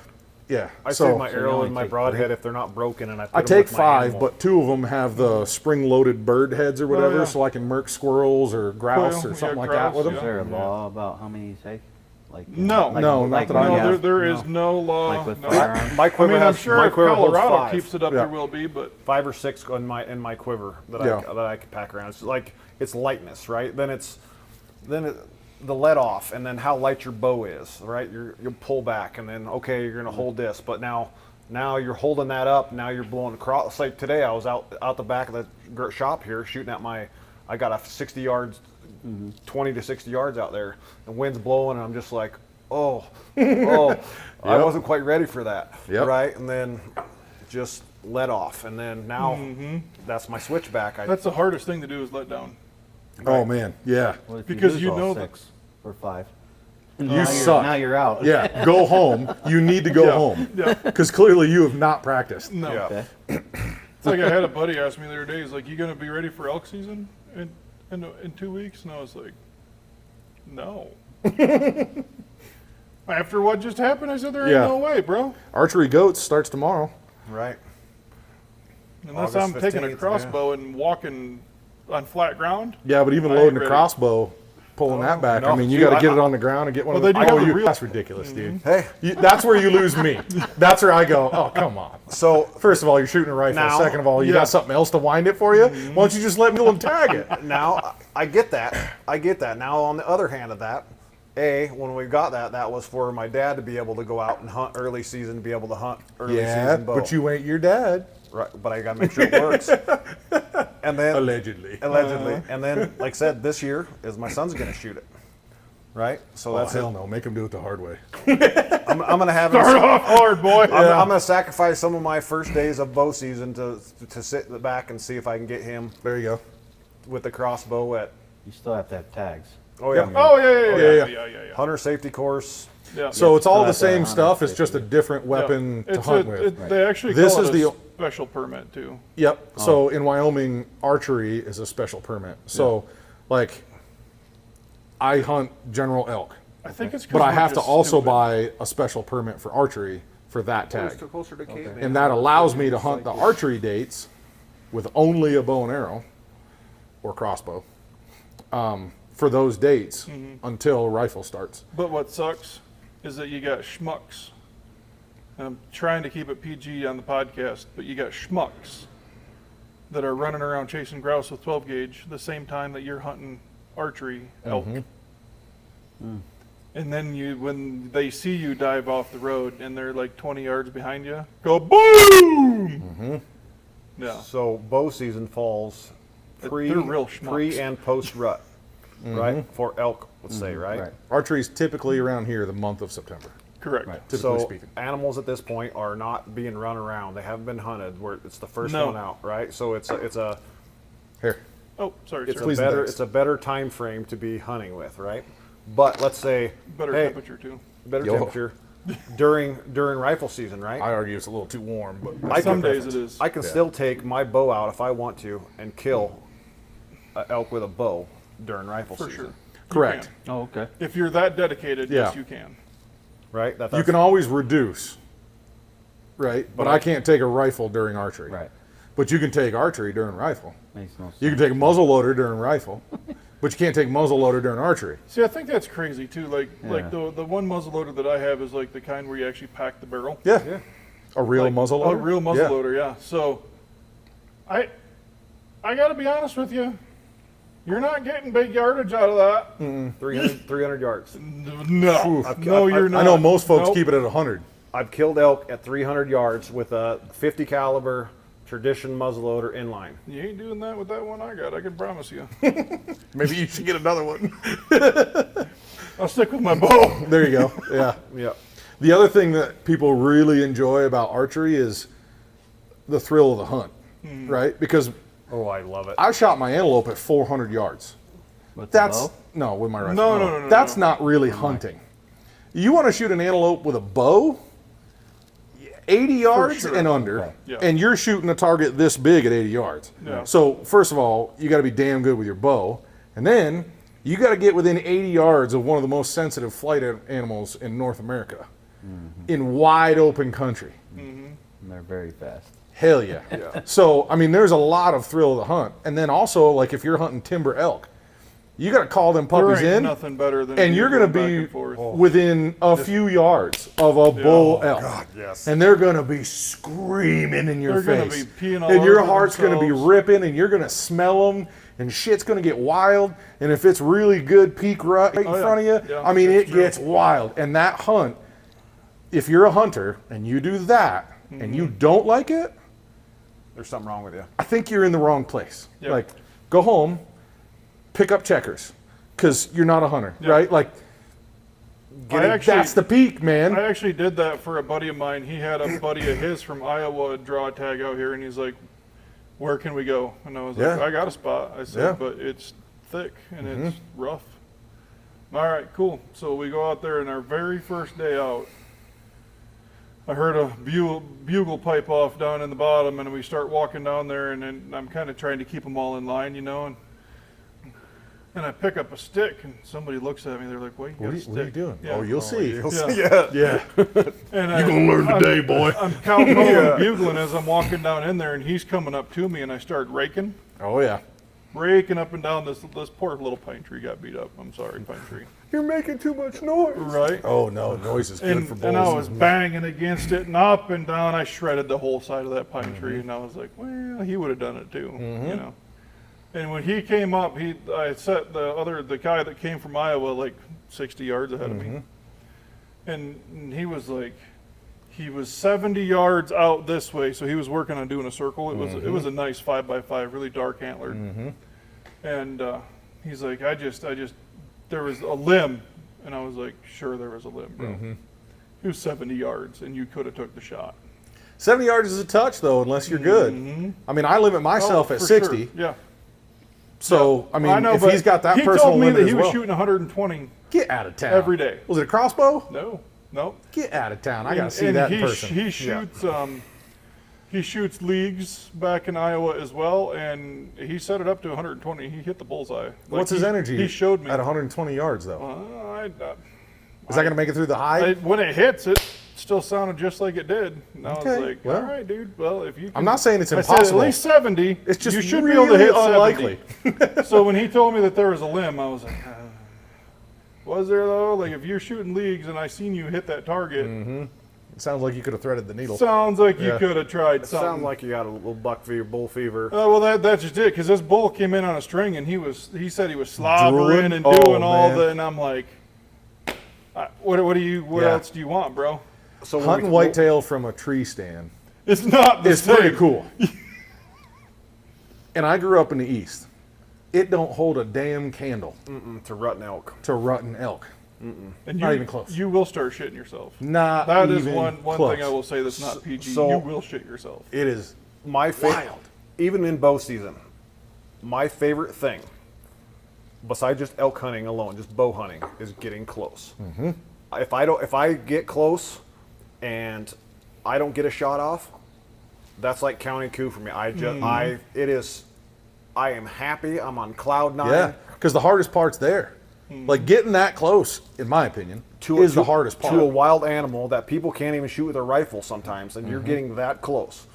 yeah. I so save my you arrow only and my take broadhead if they're not broken, and I put I 'em take with my 5, animal. but 2 of them have the spring-loaded bird heads or whatever, yeah. so I can murk squirrels or grouse Quail, or something yeah, like that grouse, with them. Is yeah. there a law about how many you take? Like No. No, not that I No, have. there is no law. Like with no. firearms? My I quiver mean, I'm has sure my if quiver holds Colorado 5. keeps it up, Yeah. there will be, but 5 or 6 in my quiver that Yeah. I can pack around. It's like it's lightness, right? The let off, and then how light your bow is, right? You pull back, and then okay, you're gonna hold this, but now you're holding that up. Now you're blowing across. It's like today, I was out the back of the shop here shooting at I got a 60 yards, 20 to 60 yards out there. The wind's blowing, and I'm just like, oh, I wasn't quite ready for that, Yep. right? And then just let off, and then now that's my switchback. that's the hardest thing to do is let down. Oh man, yeah. What if Because lose you all know that- 6 or 5? You suck. Now you're out. Yeah, go home. You need to go Yeah. home. Yeah. Because clearly you have not practiced. No. Yeah. Okay. It's like I had a buddy ask me the other day, he's like, you going to be ready for elk season in 2 weeks? And I was like, no. After what just happened, I said, there ain't Yeah. no way, bro. Archery goats starts tomorrow. Right. Unless August I'm taking a 15th, crossbow and walking on flat ground. Yeah, but even I ain't loading a ready. crossbow, pulling that back. no, I mean, you shoot, got to get I- it on the ground and get one Well, of they the. do have the real- That's ridiculous, dude. Hey, That's where you lose me. That's where I go. Oh, come on. so First of all, you're shooting a rifle. Now- Second of all, you Yeah. got something else to wind it for you. Why don't you just let me go and tag it? now I get that. Now on the other hand of that, when we got that was for my dad to be able to go out and hunt early season, to be able to hunt early Yeah, season bow. but you ain't your dad. Right, but I got to make sure it works. And then Allegedly. and then like I said, this year is my son's going to shoot it. Right, so Oh, that's hell it. no. Make him do it the hard way. I'm going to have him. Start off hard, boy. I'm going to sacrifice some of my first days of bow season to sit in the back and see if I can get him There you go. with the crossbow at. You still have to have tags. Oh yeah, Yep. Oh, yeah. yeah. hunter safety course. Yeah. So it's all Still the have to same hunt stuff. it, It's just a different weapon to It's hunt with. They actually This call is it the- a special permit, too. Yep. So in Wyoming, archery is a special permit. So, like, I hunt general elk, I think it's 'cause but I we're have to just also stupid. buy a special permit for archery for that tag, Closer to caveman. and that allows me to hunt the archery dates with only a bow and arrow or crossbow for those dates until rifle starts. But what sucks is that you got schmucks. And I'm trying to keep it PG on the podcast, but you got schmucks that are running around chasing grouse with 12 gauge the same time that you're hunting archery elk. And then when they see you dive off the road and they're like 20 yards behind you, go boom! Yeah. So bow season falls They're real schmucks. pre and post rut, right? For elk, let's say, right? Right. Archery's typically around here the month of September, Correct. typically So speaking. animals at this point are not being run around. They haven't been hunted. Where it's the first No. one out, right? So it's a Here. Oh, sorry, it's sir. a Please and better thanks. it's a better time frame to be hunting with, right? But let's say Better hey, temperature, too. better Yo. temperature during rifle season, right? I argue it's a little too warm, but I Some can- days it is. I can still take my bow out if I want to and kill an elk with a bow during rifle For season. sure. correct. Oh, okay. If you're that dedicated, Yeah. yes, you can. right? You can always reduce, right? But I can't take a rifle during archery. Right. But you can take archery during rifle. Makes no sense. You can take a muzzle loader during rifle, but you can't take muzzle loader during archery. See, I think that's crazy too. Like Yeah. the one muzzle loader that I have is like the kind where you actually pack the barrel. Yeah. A real Like, muzzle loader? A real muzzle Yeah. loader, yeah. So, I got to be honest with you. You're not getting big yardage out of that. 300 yards. No, no, you're not. I know most folks Nope. keep it at 100. I've killed elk at 300 yards with a 50 caliber tradition muzzleloader inline. You ain't doing that with that one I got. I can promise you. Maybe you should get another one. I'll stick with my bow. There you go. Yeah. Yeah. The other thing that people really enjoy about archery is the thrill of the hunt, right? Because Oh, I love it. I shot my antelope at 400 yards. With the That's bow? no, with my rifle. No. That's not really hunting. You want to shoot an antelope with a bow, 80 yards sure. and under, Yeah. and you're shooting a target this big at 80 yards. Yeah. So first of all, you got to be damn good with your bow, and then you got to get within 80 yards of one of the most sensitive flight animals in North America, in wide open country. And they're very fast. Hell yeah. So, I mean, there's a lot of thrill of the hunt. And then also, like, if you're hunting timber elk, you got to call them There puppies ain't in, nothing better than and you you're going to going back be and forth. within a few yards of a bull elk. yes. And they're going to be screaming in your They're gonna face. be peeing all and your over heart's going to be themselves. ripping, and you're going to smell them, and shit's going to get wild. And if it's really good peak right in yeah. front of you, Yeah, I mean, that's it true. gets wild. And that hunt, if you're a hunter and you do that and you don't like it, There's something wrong with you. I think you're in the wrong place. Yeah. Like, go home, pick up checkers, because you're not a hunter, Yeah. right? Like, that's the peak, man. I actually did that for a buddy of mine. He had a buddy of his from Iowa draw a tag out here, and he's like, "Where can we go?" And I was like, Yeah. "I got a spot." I said, Yeah. "But it's thick and it's rough." All right, cool. So we go out there, and our very first day out, I heard a bugle pipe off down in the bottom, and we start walking down there, and then I'm kind of trying to keep them all in line, you know, and I pick up a stick, and somebody looks at me. They're like, "What, you got a stick?" What are you doing? Yeah. Oh, you'll see. Yeah. Yeah. And You're going to learn today, boy. I'm counting and bugling as I'm walking down in there, and he's coming up to me, and I start raking up and down this poor little pine tree got beat up. I'm sorry, pine tree. You're making too much noise. Right? Oh, no. Noise is good And, for bulls. and I was banging against it and up and down. I shredded the whole side of that pine tree, and I was like, well, he would have done it too, you know. And when he came up, I set the guy that came from Iowa like 60 yards ahead of me, and he was like, he was 70 yards out this way, so he was working on doing a circle. It was a nice 5x5, really dark antlered, and he's like, I just there was a limb, and I was like, sure, there was a limb, bro. He was 70 yards, and you could have took the shot. 70 yards is a touch, though, unless you're good. I mean, I limit myself Oh, at for 60. sure. Yeah. So, I mean, if but he's got that he personal told me limit that he as was well. shooting 120 Get out of town. every day. Was it a crossbow? No. Get out of town. I got to see And that in he person. He shoots he shoots leagues back in Iowa as well, and he set it up to 120. He hit the bullseye. Like, What's his energy? He showed me. At 120 yards, though. I, Is that going to make it through the high? when it hits, it still sounded just like it did. And I Okay, was like, well, all right, dude. Well, if you can, I'm not saying it's I said, impossible. at least 70. It's just you should really be able to hit unlikely. 70. So when he told me that there was a limb, I was like, was there though? Like if you're shooting leagues and I seen you hit that target, It sounds like you could have threaded the needle. sounds like you Yeah. could have tried something. Sounds like you got a little buck fever, bull fever. Well, that's just it. Because this bull came in on a string, and he said he was slobbering Drooling? and Oh, doing all man. the, and I'm like, what Yeah. else do you want, bro? So when Hunting we- whitetail from a tree stand It's not the is same. pretty cool. And I grew up in the East. It don't hold a damn candle to rutting elk. to rutting elk. And Not even close. You will start shitting yourself. Not That is even one close. thing I will say that's not PG. so- you will shit yourself. It is My favorite, wild. even in bow season, my favorite thing, besides just elk hunting alone, just bow hunting, is getting close. If I get close, and I don't get a shot off, that's like counting coup for me. I am happy. I'm on cloud nine. Yeah, because the hardest part's there. Like getting that close, in my opinion, is the hardest part. To a wild animal that people can't even shoot with a rifle sometimes, and you're getting that close.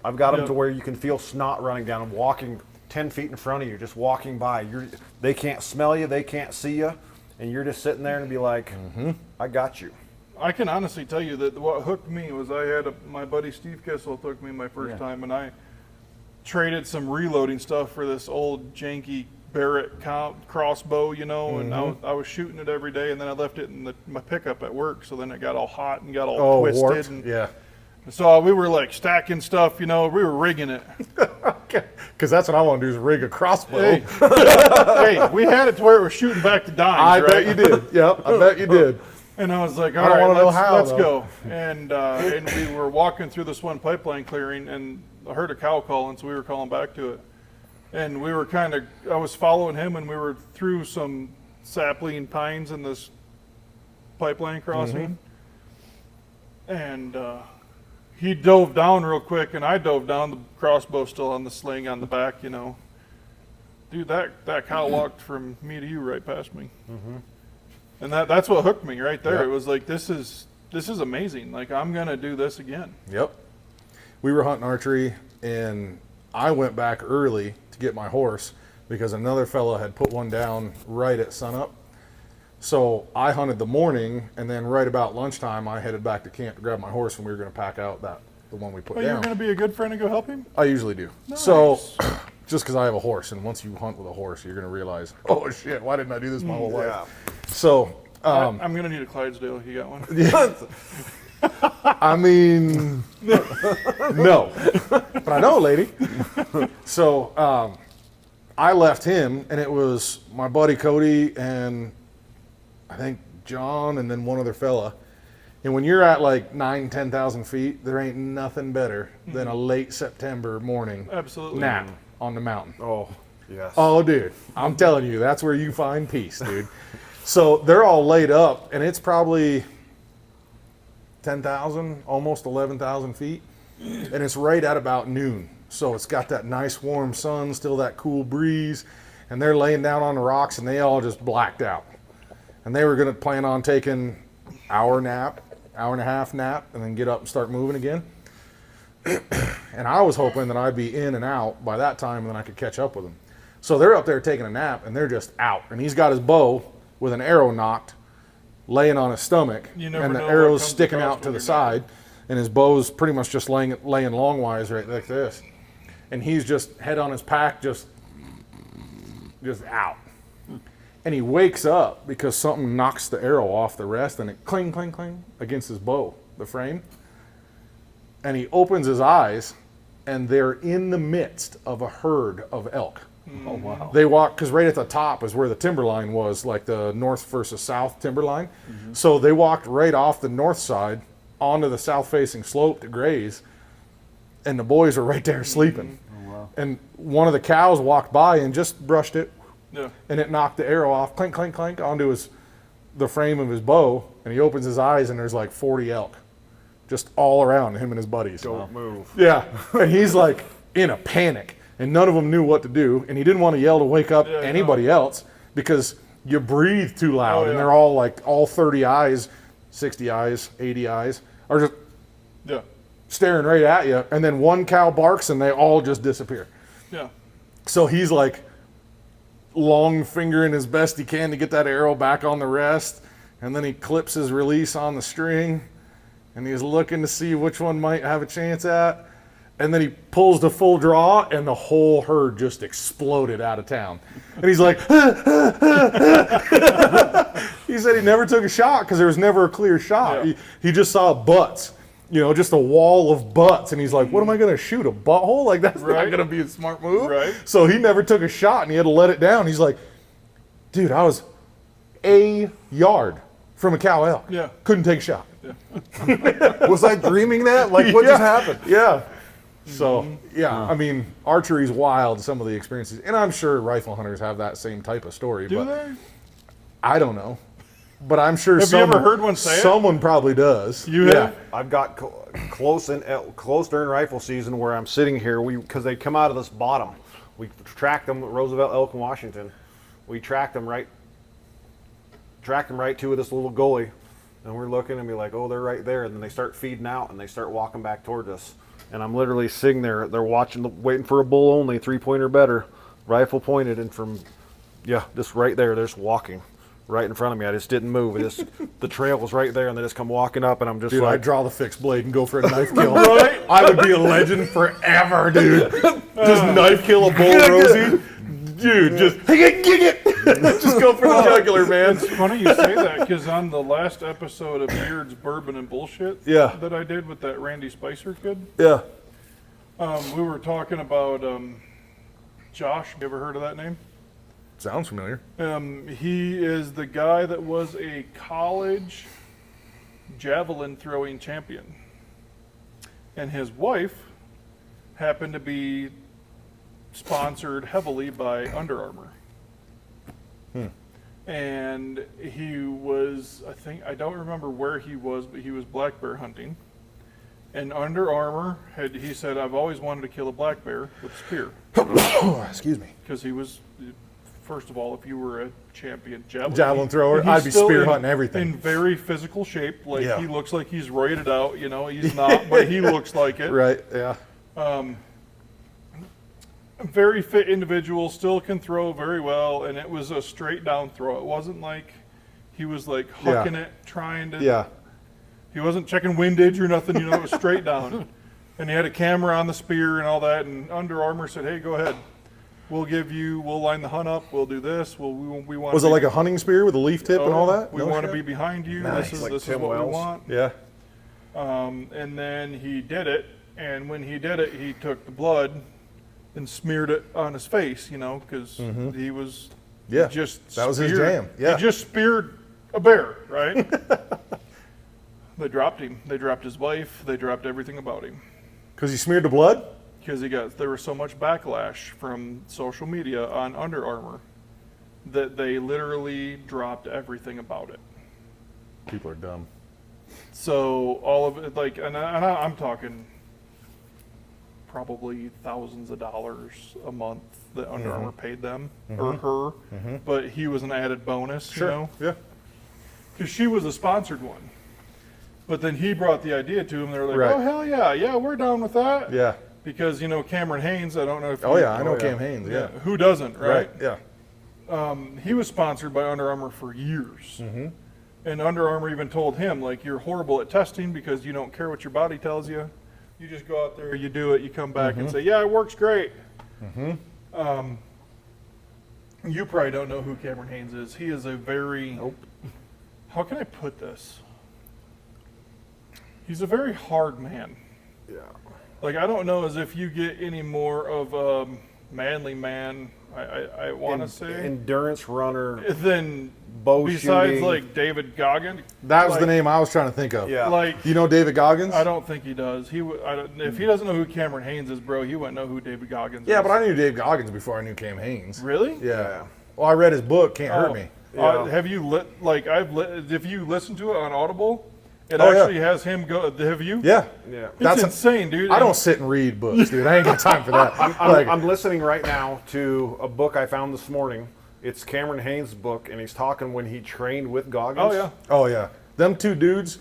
I've got them to where you can feel snot running down and walking 10 feet in front of you, just walking by. They can't smell you, they can't see you, and you're just sitting there and be like, I got you. I can honestly tell you that what hooked me was I had my buddy Steve Kissel took me my first time, and I traded some reloading stuff for this old janky Barrett crossbow, you know, and I was shooting it every day, and then I left it in my pickup at work, so then it got all hot and got all twisted. Warped. And so we were like stacking stuff, you know, we were rigging it. Okay, because that's what I want to do is rig a crossbow. Hey, hey, we had it to where it was shooting back to dimes, I right? bet you did. Yep, I bet you did. And I was like, I all don't right, wanna know how, let's though. go. And we were walking through this one pipeline clearing, and I heard a cow calling, so we were calling back to it. And we were I was following him, and we were through some sapling pines in this pipeline crossing. And he dove down real quick, and I dove down, the crossbow still on the sling on the back, you know. Dude, that cow walked from me to you right past me. And that's what hooked me right there. Yep. It was like, this is amazing. Like, I'm going to do this again. Yep. We were hunting archery, and I went back early to get my horse because another fella had put one down right at sunup. So I hunted the morning, and then right about lunchtime, I headed back to camp to grab my horse, and we were going to pack out the one we put Oh, down. you're going to be a good friend and go help him? I usually do. Nice. So just because I have a horse, and once you hunt with a horse, you're going to realize, oh shit, why didn't I do this my whole life? So I'm going to need a Clydesdale if you got one. I mean, no, but I know a lady. So I left him, and it was my buddy Cody and I think John and then one other fella. And when you're at like 10,000 feet, there ain't nothing better than a late September morning Absolutely. nap on the mountain. Oh, yes. Oh, dude, I'm telling you, that's where you find peace, dude. So they're all laid up, and it's probably 10,000, almost 11,000 feet, and it's right at about noon. So it's got that nice warm sun, still that cool breeze, and they're laying down on the rocks, and they all just blacked out. And they were going to plan on taking hour and a half nap, and then get up and start moving again. And I was hoping that I'd be in and out by that time, and then I could catch up with them. So they're up there taking a nap, and they're just out. And he's got his bow with an arrow knocked, laying on his stomach, You never and the know what arrow's comes sticking across out to when the you're side, and his bow's pretty much just laying longwise right like this. And he's just head on his pack, just out. And he wakes up because something knocks the arrow off the rest, and it cling, cling, cling against his bow, the frame. And he opens his eyes, and they're in the midst of a herd of elk. Oh, wow. They walk, because right at the top is where the timberline was, like the north versus south timberline. So they walked right off the north side onto the south-facing slope to graze, and the boys were right there sleeping. Oh, wow. And one of the cows walked by and just brushed it, Yeah. and it knocked the arrow off, clink, clink, clink, onto the frame of his bow, and he opens his eyes, and there's like 40 elk just all around him and his buddies. Don't move. Yeah, and he's like in a panic, and none of them knew what to do, and he didn't want to yell to wake up anybody else because you breathe too loud, and they're all like, all 30 eyes, 60 eyes, 80 eyes, are just staring right at you, and then one cow barks, and they all just disappear. Yeah. So he's like long fingering as best he can to get that arrow back on the rest, and then he clips his release on the string, and he's looking to see which one might have a chance at, and then he pulls the full draw, and the whole herd just exploded out of town. And he's like, he said he never took a shot because there was never a clear shot. Yeah. He just saw butts, just a wall of butts, and he's like, what am I going to shoot, a butthole? Like, that's not going to be a smart move. Right. So he never took a shot, and he had to let it down. He's like, dude, I was a yard from a cow elk. Yeah. Couldn't take a shot. Was I dreaming that? Like, what just happened? Yeah. So, I mean, archery's wild, some of the experiences. And I'm sure rifle hunters have that same type of story. Do but they? I don't know. But I'm sure Have you ever heard one say it? Someone probably does. You have? I've got close during rifle season where I'm sitting here because they come out of this bottom. We tracked them, Roosevelt, Elk, and Washington. We tracked them right track them right to this little gully, and we're looking and be like, oh, they're right there, and then they start feeding out and they start walking back towards us, and I'm literally sitting there. They're watching, waiting for a bull only, 3-pointer better, rifle pointed, and from just right there, they're just walking right in front of me. I just didn't move. The trail was right there, and they just come walking up, and I'm just Dude, like, I draw the fixed blade and go for a knife kill. I would be a legend forever, dude. Just knife kill a bull Rosie. Dude, just just go for the jugular, man. It's funny you say that, because on the last episode of Beards, Bourbon, and Bullshit that I did with that Randy Spicer kid, we were talking about Josh. You ever heard of that name? Sounds familiar. He is the guy that was a college javelin throwing champion. And his wife happened to be sponsored heavily by Under Armour. And he was, I don't remember where he was, but he was black bear hunting. And Under Armour he said, I've always wanted to kill a black bear with a spear. Excuse me. Because he was, first of all, if you were a champion Javelin thrower, he's I'd be still spear hunting everything. In very physical shape. Like, he looks like he's roided out, he's not, but he looks like it. Right, yeah. Very fit individual, still can throw very well, and it was a straight down throw. It wasn't like he was like hooking it, trying to. He wasn't checking windage or nothing, it was straight down. And he had a camera on the spear and all that, and Under Armour said, hey, go ahead. We'll line the hunt up, we'll do this, we want. Was it like a hunting spear with a leaf tip and all that? We want to be behind you, Nice. this Like is Tim what Wells. we want. Yeah. And then he did it, and when he did it, he took the blood and smeared it on his face, because he was Yeah. just That was his speared- jam. Yeah. He just speared a bear, right? They dropped him. They dropped his wife. They dropped everything about him. Because he smeared the blood? Because there was so much backlash from social media on Under Armour that they literally dropped everything about it. People are dumb. So all of it, I'm talking probably thousands of dollars a month that Under Armour paid them or her, but he was an added bonus, Yeah. because she was a sponsored one. But then he brought the idea to him. They were like, Right. "Oh hell yeah, we're down with that." Yeah. Because Cameron Haynes, I don't know if Oh, you- yeah, I know Cam Haynes, yeah. who doesn't, right? Yeah. He was sponsored by Under Armour for years. And Under Armour even told him, like, you're horrible at testing because you don't care what your body tells you. You just go out there, you do it, you come back and say, yeah, it works great. You probably don't know who Cameron Haynes is. He is a very, how can I put this? He's a very hard man. yeah. Like, I don't know as if you get any more of a manly man, I want to say, Endurance runner, than bow besides shooting. like David Goggins. That was the Like- name I was trying to think of. Yeah. Like, Do you know David Goggins? I don't think he does. If he doesn't know who Cameron Haynes is, bro, he wouldn't know who David Goggins is. Yeah, but I knew Dave Goggins before I knew Cam Haynes. Really? Yeah. Well, I read his book, Can't Hurt Me. Yeah. Have you if you listen to it on Audible, it Oh, yeah. actually has him go. Have you? Yeah. Yeah. It's That's insane, dude. I don't sit and read books, dude. I ain't got time for that. I'm listening right now to a book I found this morning. It's Cameron Haynes' book, and he's talking when he trained with Goggins. Oh yeah. Oh, yeah. Them two dudes,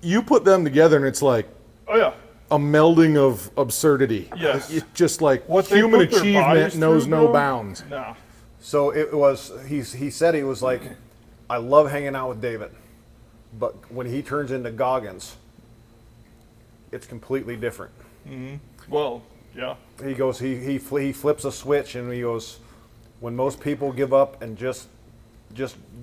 you put them together and it's like Oh yeah. a melding of absurdity. Yes. It's just like What they human put their achievement bodies knows through, no bro? bounds. No. So it was. He said he was like, I love hanging out with David, but when he turns into Goggins, it's completely different. Well, yeah. He goes. He flips a switch, and he goes. When most people give up and just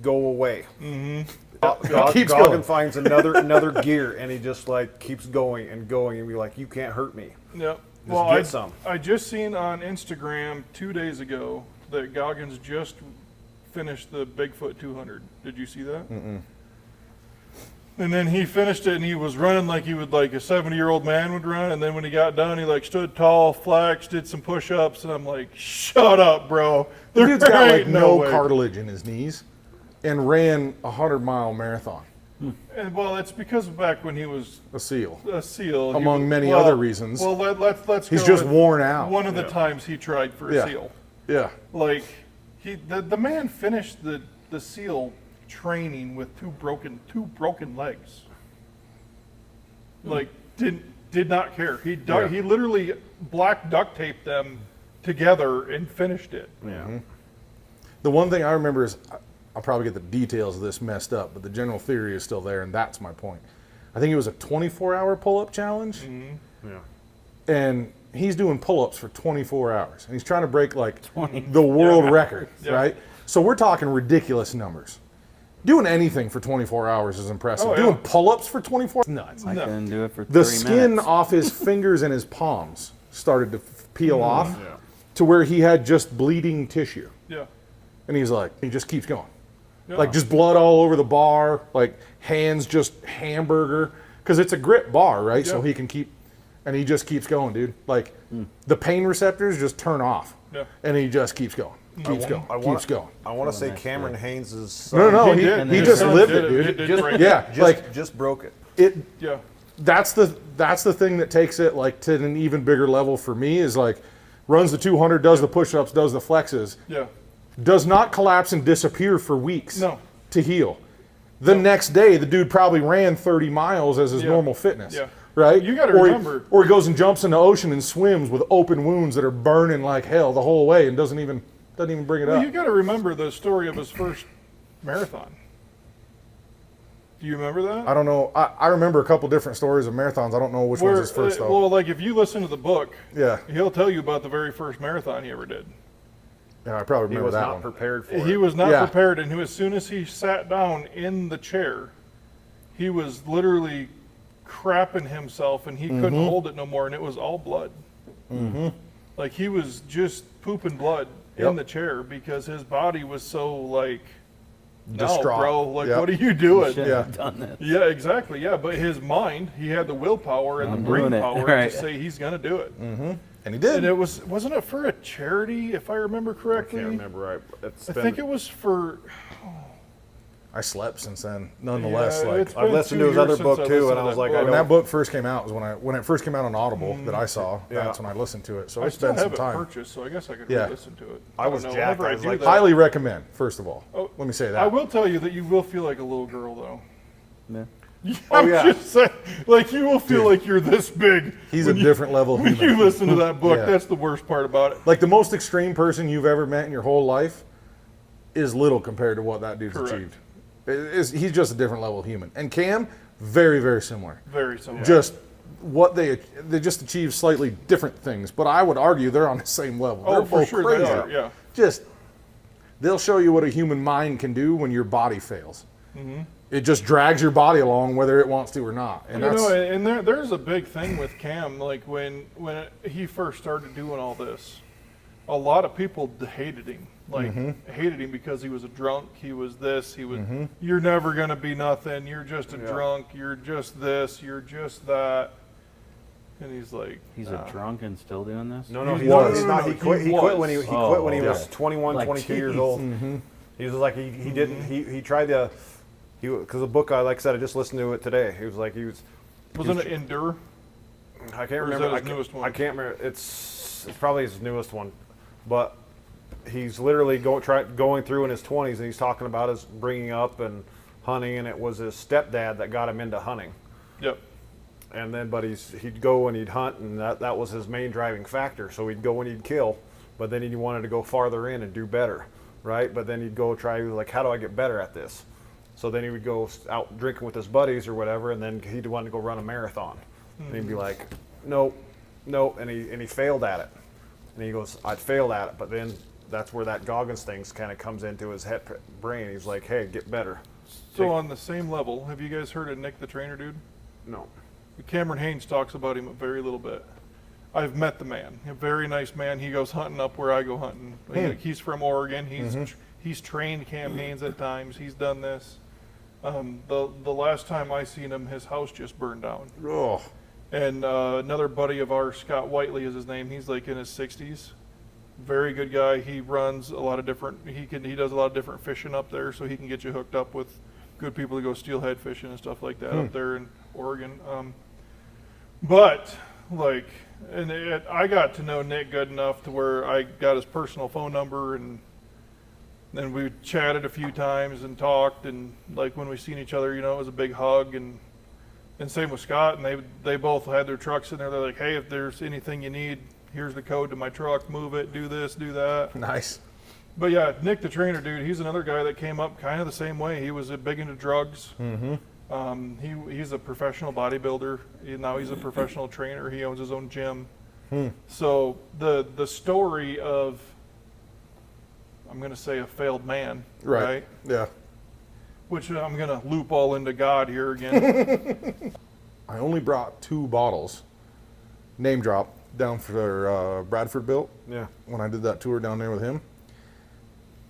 go away, Keeps Goggins going. finds another gear, and he just like keeps going and going, and be like, you can't hurt me. Yep. get some. I just seen on Instagram 2 days ago that Goggins just finished the Bigfoot 200. Did you see that? And then he finished it, and he was running like he would, like a 70-year-old man would run. And then when he got done, he like stood tall, flexed, did some push-ups, and I'm like, "Shut up, bro! The dude's got like ain't no way." cartilage in his knees and ran a 100-mile marathon. And, well, it's because of back when he was A SEAL. a SEAL, Among many other reasons. Well, let's. He's go just with worn out. One of the times he tried for a Yeah. SEAL, Yeah. like the man finished the SEAL training with two broken legs. Like did not care. He literally black duct taped them together and finished it. Yeah. The one thing I remember is, I'll probably get the details of this messed up, but the general theory is still there, and that's my point. I think it was a 24-hour pull-up challenge, Yeah. and he's doing pull-ups for 24 hours, and he's trying to break like the world record, right? So we're talking ridiculous numbers. Doing anything for 24 hours is impressive. Oh, yeah. Doing pull-ups for 24 is nuts. I couldn't do it for 3 The minutes. skin off his fingers and his palms started to peel off to where he had just bleeding tissue. Yeah. And he's like, he just keeps going. Yeah. Like just blood all over the bar, like hands just hamburger. Because it's a grip bar, right? So Yeah. he can keep, and he just keeps going, dude. Like the pain receptors just turn off. Yeah. And he just keeps going. Keeps going. Keeps going. I want to say nice Cameron play. Haynes' son. No, He he, did. he His just son lived did it, it. dude. He did great. Yeah, Just broke it. it. Yeah. That's the thing that takes it like to an even bigger level for me is like runs the 200, does the push-ups, does the flexes, Yeah. does not collapse and disappear for weeks No. to heal. The next day, the dude probably ran 30 miles as his Yeah. normal fitness, Yeah. right? You gotta Or remember- or he goes and jumps in the ocean and swims with open wounds that are burning like hell the whole way and doesn't even bring it Well, up. you got to remember the story of his first marathon. Do you remember that? I don't know. I remember a couple different stories of marathons. I don't know which one's his first though. well, like if you listen to the book, Yeah. he'll tell you about the very first marathon he ever did. Yeah, I probably He remember was that not one. prepared for He it. was not Yeah. prepared, and as soon as he sat down in the chair, he was literally crapping himself, and he couldn't hold it no more, and it was all blood. Like he was just pooping blood in Yep. the chair because his body was so like, no, Distraught. bro, like Yep. what are you doing? Shouldn't Yeah. have done this. Yeah, exactly. Yeah, but his mind, he had the willpower and I'm the brain doing it. power Right. to say he's gonna do it. And he And did. it wasn't it for a charity, if I remember I correctly? can't remember right. It's I been, think it was for. I slept since then. Nonetheless, Yeah, like it's I've been listened 2 to his years other since book, I too, listened and I to was that like, book. I when don't- that book first came out was when it first came out on Audible that I saw. Yeah. That's when I listened to it. So I it's still been some have it time. purchased, so I guess I could Yeah. re-listen to it. I was don't know. jacked. Whenever I was do like, that- Highly recommend. First of all, Oh, let me say that. I will tell you that you will feel like a little girl, though. Yeah. I'm yeah. just saying, like you will feel like you're this big. He's when a you- different level When human. you listen to that book, Yeah. that's the worst part about it. Like the most extreme person you've ever met in your whole life is little compared to what that dude's Correct. achieved. He's just a different level of human. And Cam, very, very similar. Very similar. Just what they just achieve slightly different things, but I would argue they're on the same level. Oh, They're for both sure crazy. they are. Yeah. Just they'll show you what a human mind can do when your body fails. It just drags your body along whether it wants to or not. And You that's know, and there's a big thing with Cam. Like when he first started doing all this, a lot of people hated him. Like hated him because he was a drunk. He was this. He was. You're never gonna be nothing. You're just a drunk. You're just this. You're just that. And he's like, He's nah. a drunk and still doing this? No, no, He he's was. not. He He quit. He quit when he was. quit when he Oh, was okay. 21, Like, 22 years geez. old. He was like he didn't. He tried to. Because the book, like I said, I just listened to it today. He was like he was. Wasn't it Endure? I can't Or is remember. that his newest one? I can't remember. It's probably his newest one, but he's literally going through in his 20s, and he's talking about his bringing up and hunting, and it was his stepdad that got him into hunting. Yep. And then, but he'd go and he'd hunt, and that was his main driving factor. So he'd go and he'd kill, but then he wanted to go farther in and do better, right? But then he'd go try, like, how do I get better at this? So then he would go out drinking with his buddies or whatever, and then he'd want to go run a marathon. And he'd be like, nope, and he failed at it. And he goes, I failed at it, but then that's where that Goggins thing kind of comes into his head brain. He's like, hey, get better. So on the same level, have you guys heard of Nick the Trainer Dude? No. Cameron Haynes talks about him a very little bit. I've met the man, a very nice man. He goes hunting up where I go hunting. He's from Oregon. He's trained Cam Haynes at times. He's done this. The last time I seen him, his house just burned down. oh, And another buddy of ours, Scott Whiteley is his name. He's like in his 60s. Very good guy. He runs a lot of different. He does a lot of different fishing up there, so he can get you hooked up with good people to go steelhead fishing and stuff like that up there in Oregon. But like, I got to know Nick good enough to where I got his personal phone number, and And we chatted a few times and talked, and like when we seen each other, you know, it was a big hug. And same with Scott, and they both had their trucks in there. They're like, hey, if there's anything you need, here's the code to my truck, move it, do this, do that. Nice. But yeah, Nick the trainer, dude, he's another guy that came up kind of the same way. He was big into drugs. He's a professional bodybuilder. Now he's a professional trainer. He owns his own gym. So the story of, I'm going to say, a failed man, right? Yeah. Which I'm going to loop all into God here again. I only brought 2 bottles, name drop, down for Bradford built. Yeah. When I did that tour down there with him.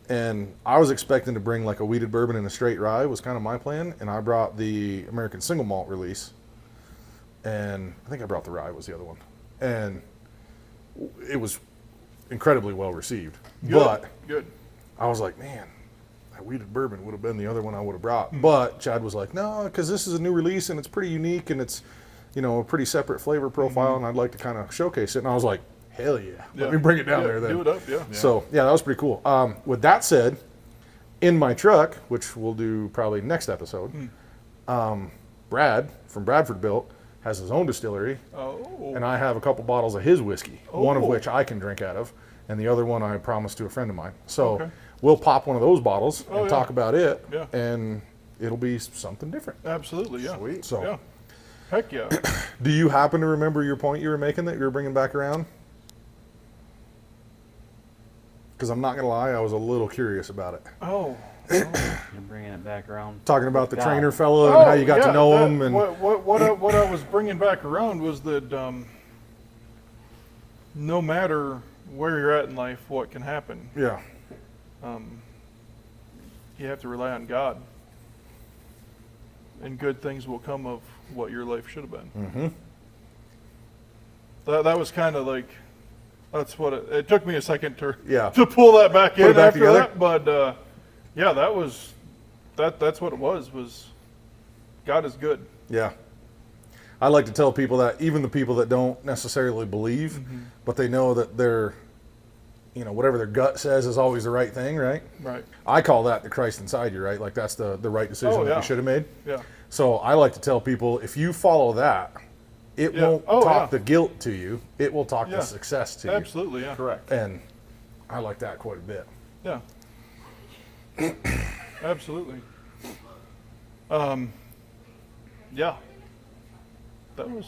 And I was expecting to bring like a wheated bourbon and a straight rye was kind of my plan. And I brought the American single malt release. And I think I brought the rye was the other one. And it was incredibly well received. But Good. I was like, man, that wheated bourbon would have been the other one I would have brought. But Chad was like, no, because this is a new release and it's pretty unique and it's, you know, a pretty separate flavor profile and I'd like to kind of showcase it. And I was like, hell yeah. Let me bring it down there then. Do it up, yeah. So, yeah, that was pretty cool. With that said, in my truck, which we'll do probably next episode, Brad from Bradford Built has his own distillery. Oh. And I have a couple bottles of his whiskey, one of Oh. which I can drink out of, and the other one I promised to a friend of mine. So Okay. we'll pop one of those bottles and yeah. talk about it, Yeah. and it'll be something different. Absolutely, yeah. Sweet. So, Yeah. Heck yeah. do you happen to remember your point you were making that you were bringing back around? Because I'm not going to lie, I was a little curious about it. Oh. You're bringing it back around. Talking about the God. trainer fellow and how you got to know that- him. And what I was bringing back around was that no matter where you're at in life, what can happen, yeah, you have to rely on God, and good things will come of what your life should have been. Mm-hmm. That was kind of like, that's what it took me a second to Yeah. to pull that back Put it in back after together? that, but yeah, that's what it was God is good. yeah. I like to tell people that even the people that don't necessarily believe, but they know that they're, you know, whatever their gut says is always the right thing, right? Right. I call that the Christ inside you, right? Like that's the right decision Oh, that yeah. you should have made. Yeah. So I like to tell people, if you follow that, it Yeah. won't Oh, talk yeah. the guilt to you. It will talk Yeah. the success to you. Absolutely. Yeah. Correct. And I like that quite a bit. Yeah. Absolutely. Yeah. That was.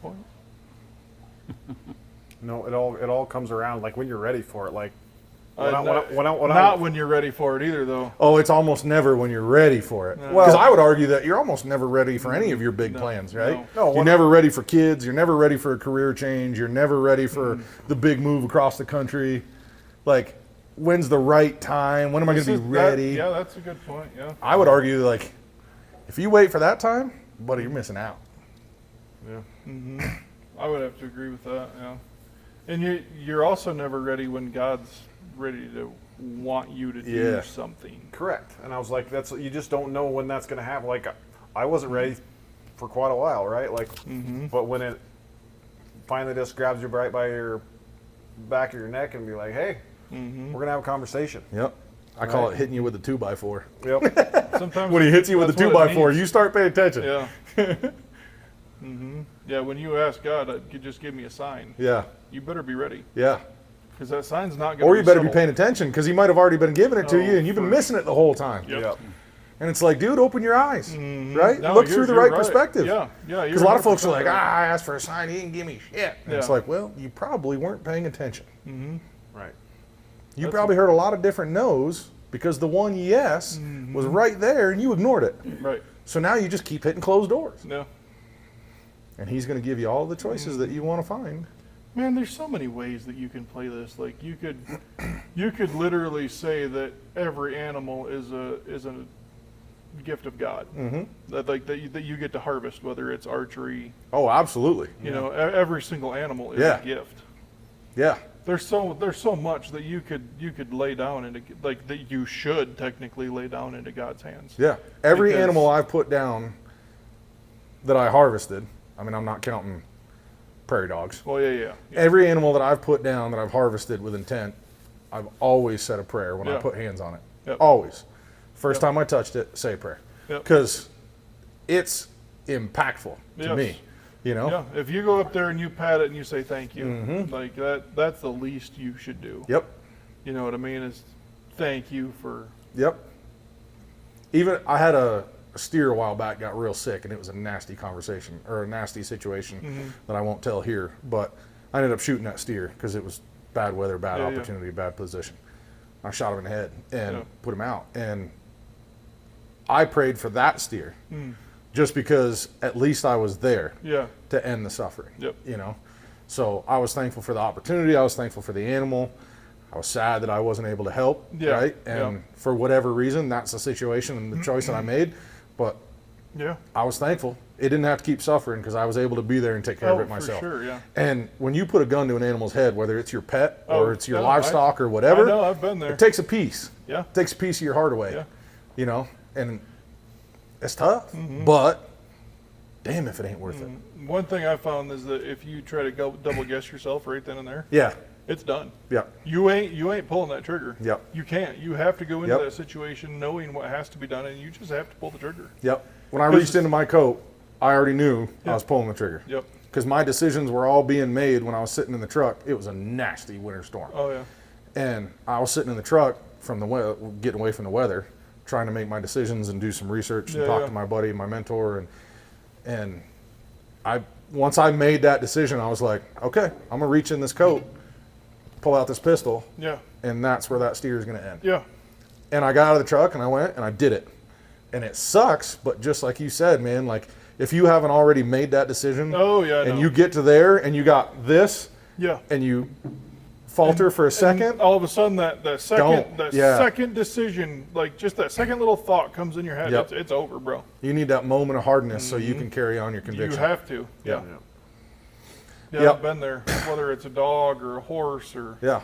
Well, No, it all comes around like when you're ready for it. Like not when you're ready for it either, though. Oh, it's almost never when you're ready for it. No. Because I would argue that you're almost never ready for any of your big No. plans, right? No, You're when never ready for kids. You're never ready for a career change. You're never ready for the big move across the country. Like, when's the right time? When am I going to be ready? Yeah, that's a good point. Yeah. I would argue, like, if you wait for that time, buddy, you're missing out. Yeah. I would have to agree with that. Yeah. And you're also never ready when God's ready to want you to do Yeah. something. Correct. And I was like, that's you just don't know when that's going to happen. Like, I wasn't ready for quite a while, right? Like, but when it finally just grabs you right by your back of your neck and be like, hey, we're going to have a conversation. Yep. I call Right. it hitting you with a 2x4. Yep. Sometimes When he hits you with a that's what it 2x4, needs. you start paying attention. Yeah. Yeah. When you ask God, just give me a sign. Yeah. You better be ready, Yeah. because that sign's not going. Or you better be paying attention because he might have already been giving it to Oh, you and you've been for- missing it the whole time. Yep. And it's like, dude, open your eyes, right? No, Look through the you're right perspective. Yeah. Yeah. Because a lot of folks are like, I asked for a sign, he didn't give me shit. And it's Yeah. like, well, you probably weren't paying attention. Right. You That's probably heard a lot of different no's because the one yes was right there and you ignored it. Right. So now you just keep hitting closed doors. Yeah. And he's going to give you all the choices that you want to find. Man, there's so many ways that you can play this. Like you could literally say that every animal is a gift of God. That you get to harvest, whether it's archery. Oh, absolutely. You know, every single animal is Yeah. a gift. Yeah. There's so much that you could lay down into, like, that you should technically lay down into God's hands. Yeah. Every Because- animal I've put down that I harvested, I mean, I'm not counting prairie dogs. Well, yeah. Every animal that I've put down that I've harvested with intent I've always said a prayer when I Yeah. put hands on it. Yep. Always. First Yep. time I touched it, say a prayer. Yep. Because it's impactful to Yes. me, you know? Yeah, if you go up there and you pat it and you say thank you, Mm-hmm. like that's the least you should do. Yep. You know what I mean? Is thank you for. Yep. Even I had a steer a while back got real sick, and it was a nasty conversation or a nasty situation Mm-hmm. that I won't tell here. But I ended up shooting that steer because it was bad weather, bad Yeah, yeah. opportunity, bad position. I shot him in the head and Yeah. put him out. And I prayed for that steer Mm. just because at least I was there Yeah. to end the suffering. Yep. You know, so I was thankful for the opportunity. I was thankful for the animal. I was sad that I wasn't able to help. Yeah, Right. yeah. And for whatever reason, that's the situation and the choice that I made. But Yeah. I was thankful. It didn't have to keep suffering because I was able to be there and take care of Oh, it myself. for sure. Yeah. And when you put a gun to an animal's head, whether it's your pet Oh, or it's your yeah, livestock or I whatever, know. I've been there. it takes a piece. Yeah. It takes a piece of your heart away. Yeah. You know, and it's tough, Mm-hmm. but damn if it ain't worth it. One thing I found is that if you try to go double guess yourself right then and there, Yeah. it's done. Yeah. You ain't pulling that trigger. Yep. You can't. You have to go into Yep. that situation knowing what has to be done, and you just have to pull the trigger. Yep. When I This reached is- into my coat, I already knew I Yeah. was pulling the trigger. Yep. Because my decisions were all being made when I was sitting in the truck. It was a nasty winter storm. Oh yeah. And I was sitting in the truck from the getting away from the weather, trying to make my decisions and do some research and Yeah, talk yeah. to my buddy, my mentor, and I once I made that decision, I was like, okay, I'm gonna reach in this coat, pull out this pistol, Yeah. and that's where that steer is gonna end. Yeah. And I got out of the truck and I went and I did it. And it sucks, but just like you said, man, like if you haven't already made that decision, Oh yeah. I and know. you get to there and you got this, Yeah. and you falter for a second, And all of a sudden, that Don't. Yeah. second decision, like just that second little thought comes in your head. Yep. It's over, bro. you need that moment of hardness so you can carry on your conviction. You have to. Yeah. Yeah. Yep. I've been there. Whether it's a dog or a horse or Yeah.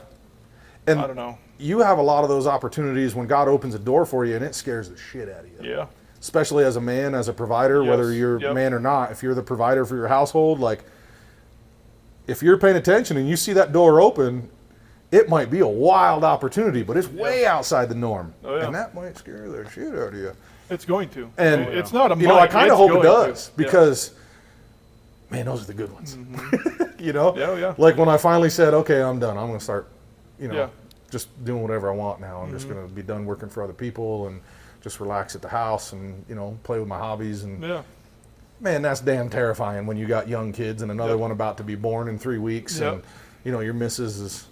And I don't know. you have a lot of those opportunities when God opens a door for you and it scares the shit out of you. Yeah. Especially as a man, as a provider, whether Yes. you're Yep. man or not, if you're the provider for your household, like if you're paying attention and you see that door open, it might be a wild opportunity, but it's way outside the norm. Oh, yeah. And that might scare the shit out of you. It's going to. And it's not a. you know, I might, kind of it's hope it going to. does because, man, those are the good ones. You know, Yeah, yeah. like when I finally said, "Okay, I'm done. I'm going to start, you know, Yeah. just doing whatever I want now. I'm just going to be done working for other people and just relax at the house and play with my hobbies." And Yeah. man, that's damn terrifying when you got young kids and another Yep. one about to be born in 3 weeks, Yep. and your missus is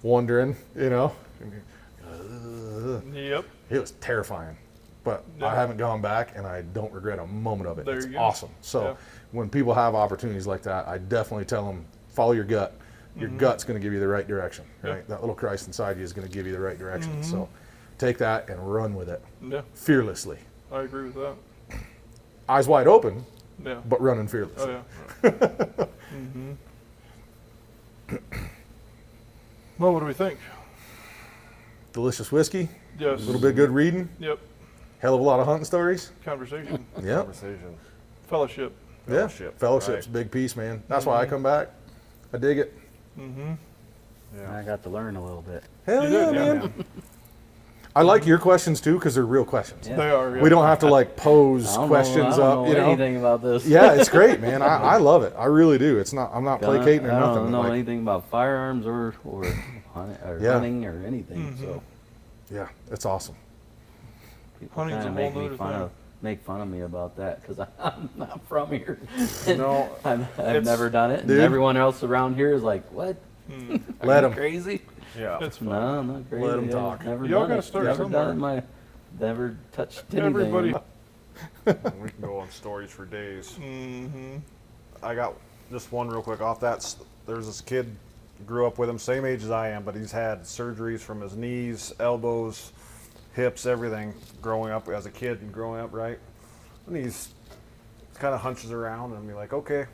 wondering, Yep. It was terrifying, but Yeah. I haven't gone back, and I don't regret a moment of it. There It's you go. awesome. So Yeah. when people have opportunities like that, I definitely tell them, follow your gut. Your gut's going to give you the right direction, Yeah. right? That little Christ inside you is going to give you the right direction. So take that and run with it Yeah. fearlessly. I agree with that. Eyes wide open, Yeah. but running fearlessly. Oh yeah. Well, what do we think? Delicious whiskey, Yes. a little bit of good reading, Yep. hell of a lot of hunting stories. Conversation. Yep. Conversation. Fellowship. Fellowship, Fellowship's a right. big piece, man. That's why I come back. I dig it. Yeah. I got to learn a little bit. Hell You yeah, did, yeah. man. I like your questions too because they're real questions. Yeah. They are. Yeah. We don't have to like pose questions I don't up, know you know. anything about this. Yeah, it's great, man. I love it. I really do. It's not. I'm not placating or I nothing. don't know Like, anything about firearms or Yeah. hunting or anything. So yeah, it's awesome. people Hunting's kind a of whole nother thing. make fun of me about that because I'm not from here. No, I've never done it, and Dude. everyone else around here is like, "What? Are Let you 'em. crazy?" yeah. It's fun. No, I'm not crazy. Let 'em I've talk. Never Y'all done gotta it. start Never somewhere. done it. Never touched anything. Everybody. We can go on stories for days. I got just one real quick off that. There's this kid, grew up with him, same age as I am, but he's had surgeries from his knees, elbows, hips, everything growing up as a kid and growing up, right? And he's kind of hunches around and be like, okay.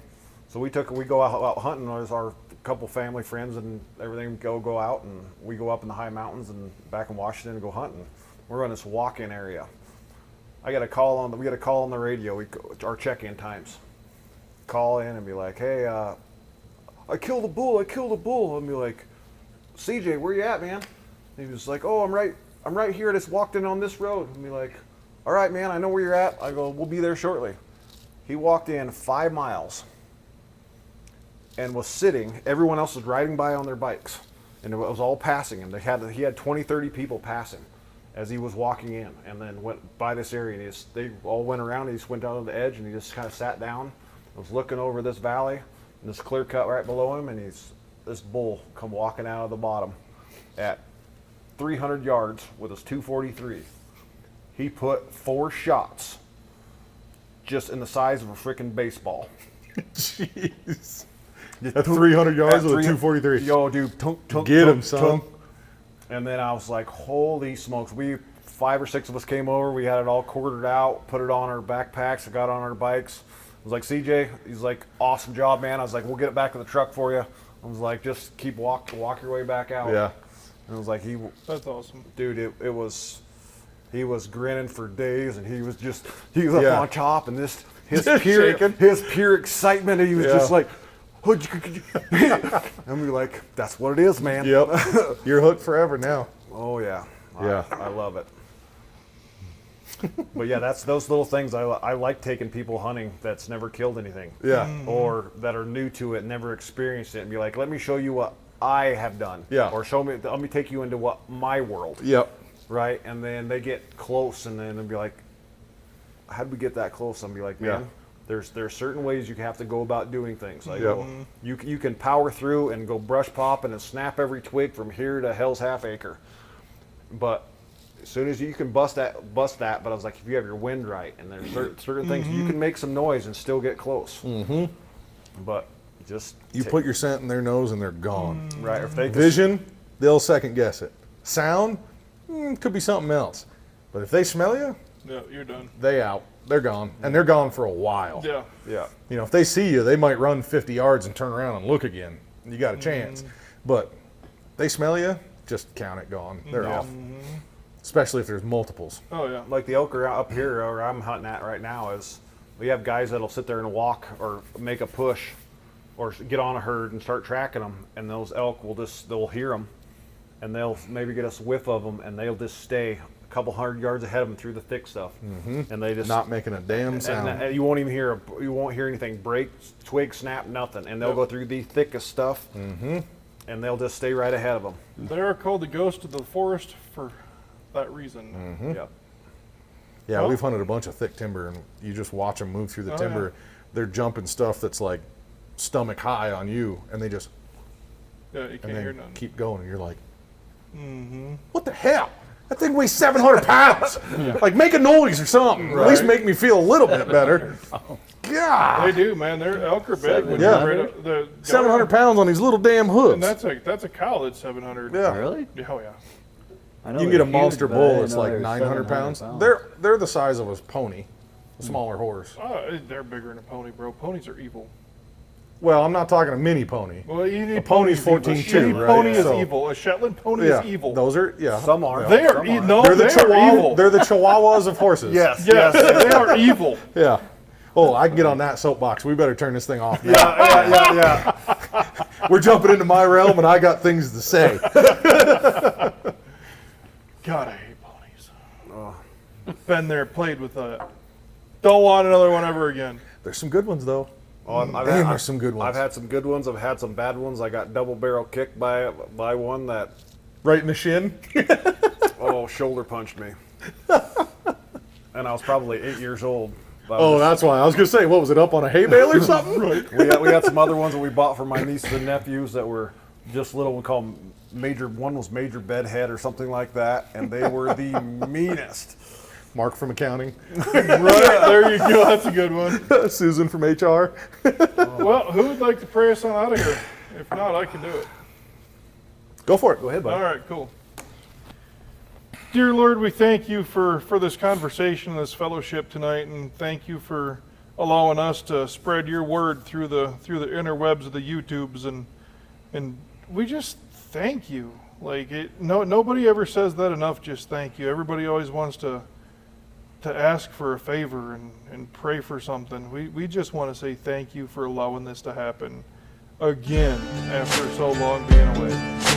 So we go out hunting. There's our couple family friends and everything go out, and we go up in the high mountains and back in Washington and go hunting. We're on this walk-in area. We got a call on the radio. Our check-in times. Call in and be like, hey, I killed a bull. And be like, CJ, where you at, man? He was like, "Oh, I'm right here. I just walked in on this road." And be like, "All right, man, I know where you're at." I go, "We'll be there shortly." He walked in 5 miles and was sitting. Everyone else was riding by on their bikes, and it was all passing him. He had 20, 30 people passing as he was walking in, and then went by this area. And they all went around. And he just went down to the edge, and he just kind of sat down. Was looking over this valley, and this clear cut right below him, and this bull come walking out of the bottom at 300 yards with his 243. He put 4 shots just in the size of a freaking baseball. Jeez. At 300 yards with a 243. Yo, dude, tunk, tunk, Get tunk, him, son. tunk. And then I was like, holy smokes. 5 or 6 of us came over. We had it all quartered out, put it on our backpacks, got on our bikes. I was like, CJ, he's like, awesome job, man. I was like, we'll get it back to the truck for you. I was like, just keep walk your way back out. Yeah. And I was like, That's awesome. dude, he was grinning for days, and he was up Yeah. on top, and his Shaking. pure excitement, he was just like, and we were like, that's what it is, man. Yep. You're hooked forever now. Oh yeah. Yeah. I love it. But yeah, that's those little things. I like taking people hunting that's never killed anything. Yeah. Or that are new to it, never experienced it, and be like, let me show you what I have done. Yeah. Or let me take you into what my world. Yep. Right? And then they get close, and then they'll be like, how did we get that close? And I'll be like, man, Yeah. there's certain ways you have to go about doing things. Like, Yep. you can power through and go brush popping and snap every twig from here to hell's half acre. But as soon as you can bust that. But I was like, if you have your wind right, and there's certain things, you can make some noise and still get close. Mm-hmm. But just You put your scent in their nose and they're gone. right. If they Vision, they'll second guess it. Sound, could be something else. But if they smell you, Yeah, you're done. they out. They're gone. And they're gone for a while. Yeah. yeah. You know, if they see you, they might run 50 yards and turn around and look again. You got a chance. But they smell you, just count it gone. They're off. Especially if there's multiples. Oh yeah. Like the elk are up here, where I'm hunting at right now, is we have guys that'll sit there and walk or make a push or get on a herd and start tracking them, and those elk they'll hear them, and they'll maybe get a whiff of them, and they'll just stay a couple 100 yards ahead of them through the thick stuff, and they just Not making a damn sound. and you won't even hear anything break, twig snap, nothing, and they'll go through the thickest stuff, and they'll just stay right ahead of them. They are called the ghost of the forest for that reason. Yep. Yeah, Well- we've hunted a bunch of thick timber, and you just watch them move through the Oh, timber. yeah. They're jumping stuff that's like stomach high on you, and they just Yeah, you can't and hear then nothing. keep going, and you're like, what the hell? That thing weighs 700 pounds. Like, make a noise or something. At least make me feel a little bit better. They God, do, man. They're elk are big. When Yeah. you're right up the 700 pounds on these little damn hooves. And that's a cow that's 700. Yeah. Really? Oh yeah. I know You can get a they're monster huge, but I bull didn't that's know like they were 900 pounds. 700 They're the size of a pony, a smaller horse. They're bigger than a pony, bro. Ponies are evil. Well, I'm not talking a mini pony. Well, A pony's 14.2, Any right? pony is So- evil. A Shetland pony Yeah, is evil. those are Some are. They are Some no. They're the they are Chihuahua. evil. They're the Chihuahuas of horses. Yes. yes, they are evil. Yeah. Oh, I can get on that soapbox. We better turn this thing off now. Yeah. We're jumping into my realm, and I got things to say. God, I hate ponies. Been there, played with that. Don't want another one ever again. There's some good ones though. Oh, Damn, there's some good ones. I've had some good ones. I've had some bad ones. I got double barrel kicked by one that Right in the shin. shoulder punched me, and I was probably 8 years old. Oh, that's why. I was gonna say, what was it, up on a hay bale or something? Right. we had some other ones that we bought for my nieces and nephews that were just little. We call them major. One was major bedhead or something like that, and they were the meanest. Mark from accounting. Right there you go. That's a good one. Susan from HR. Well, who would like to pray us on out of here? If not, I can do it. Go for it. Go ahead, All bud. right, cool. Dear Lord, we thank you for this conversation, this fellowship tonight, and thank you for allowing us to spread your word through the interwebs of the YouTubes, and we just thank you. Like nobody ever says that enough. Just thank you. Everybody always wants to ask for a favor and pray for something. We just want to say thank you for allowing this to happen again after so long being away.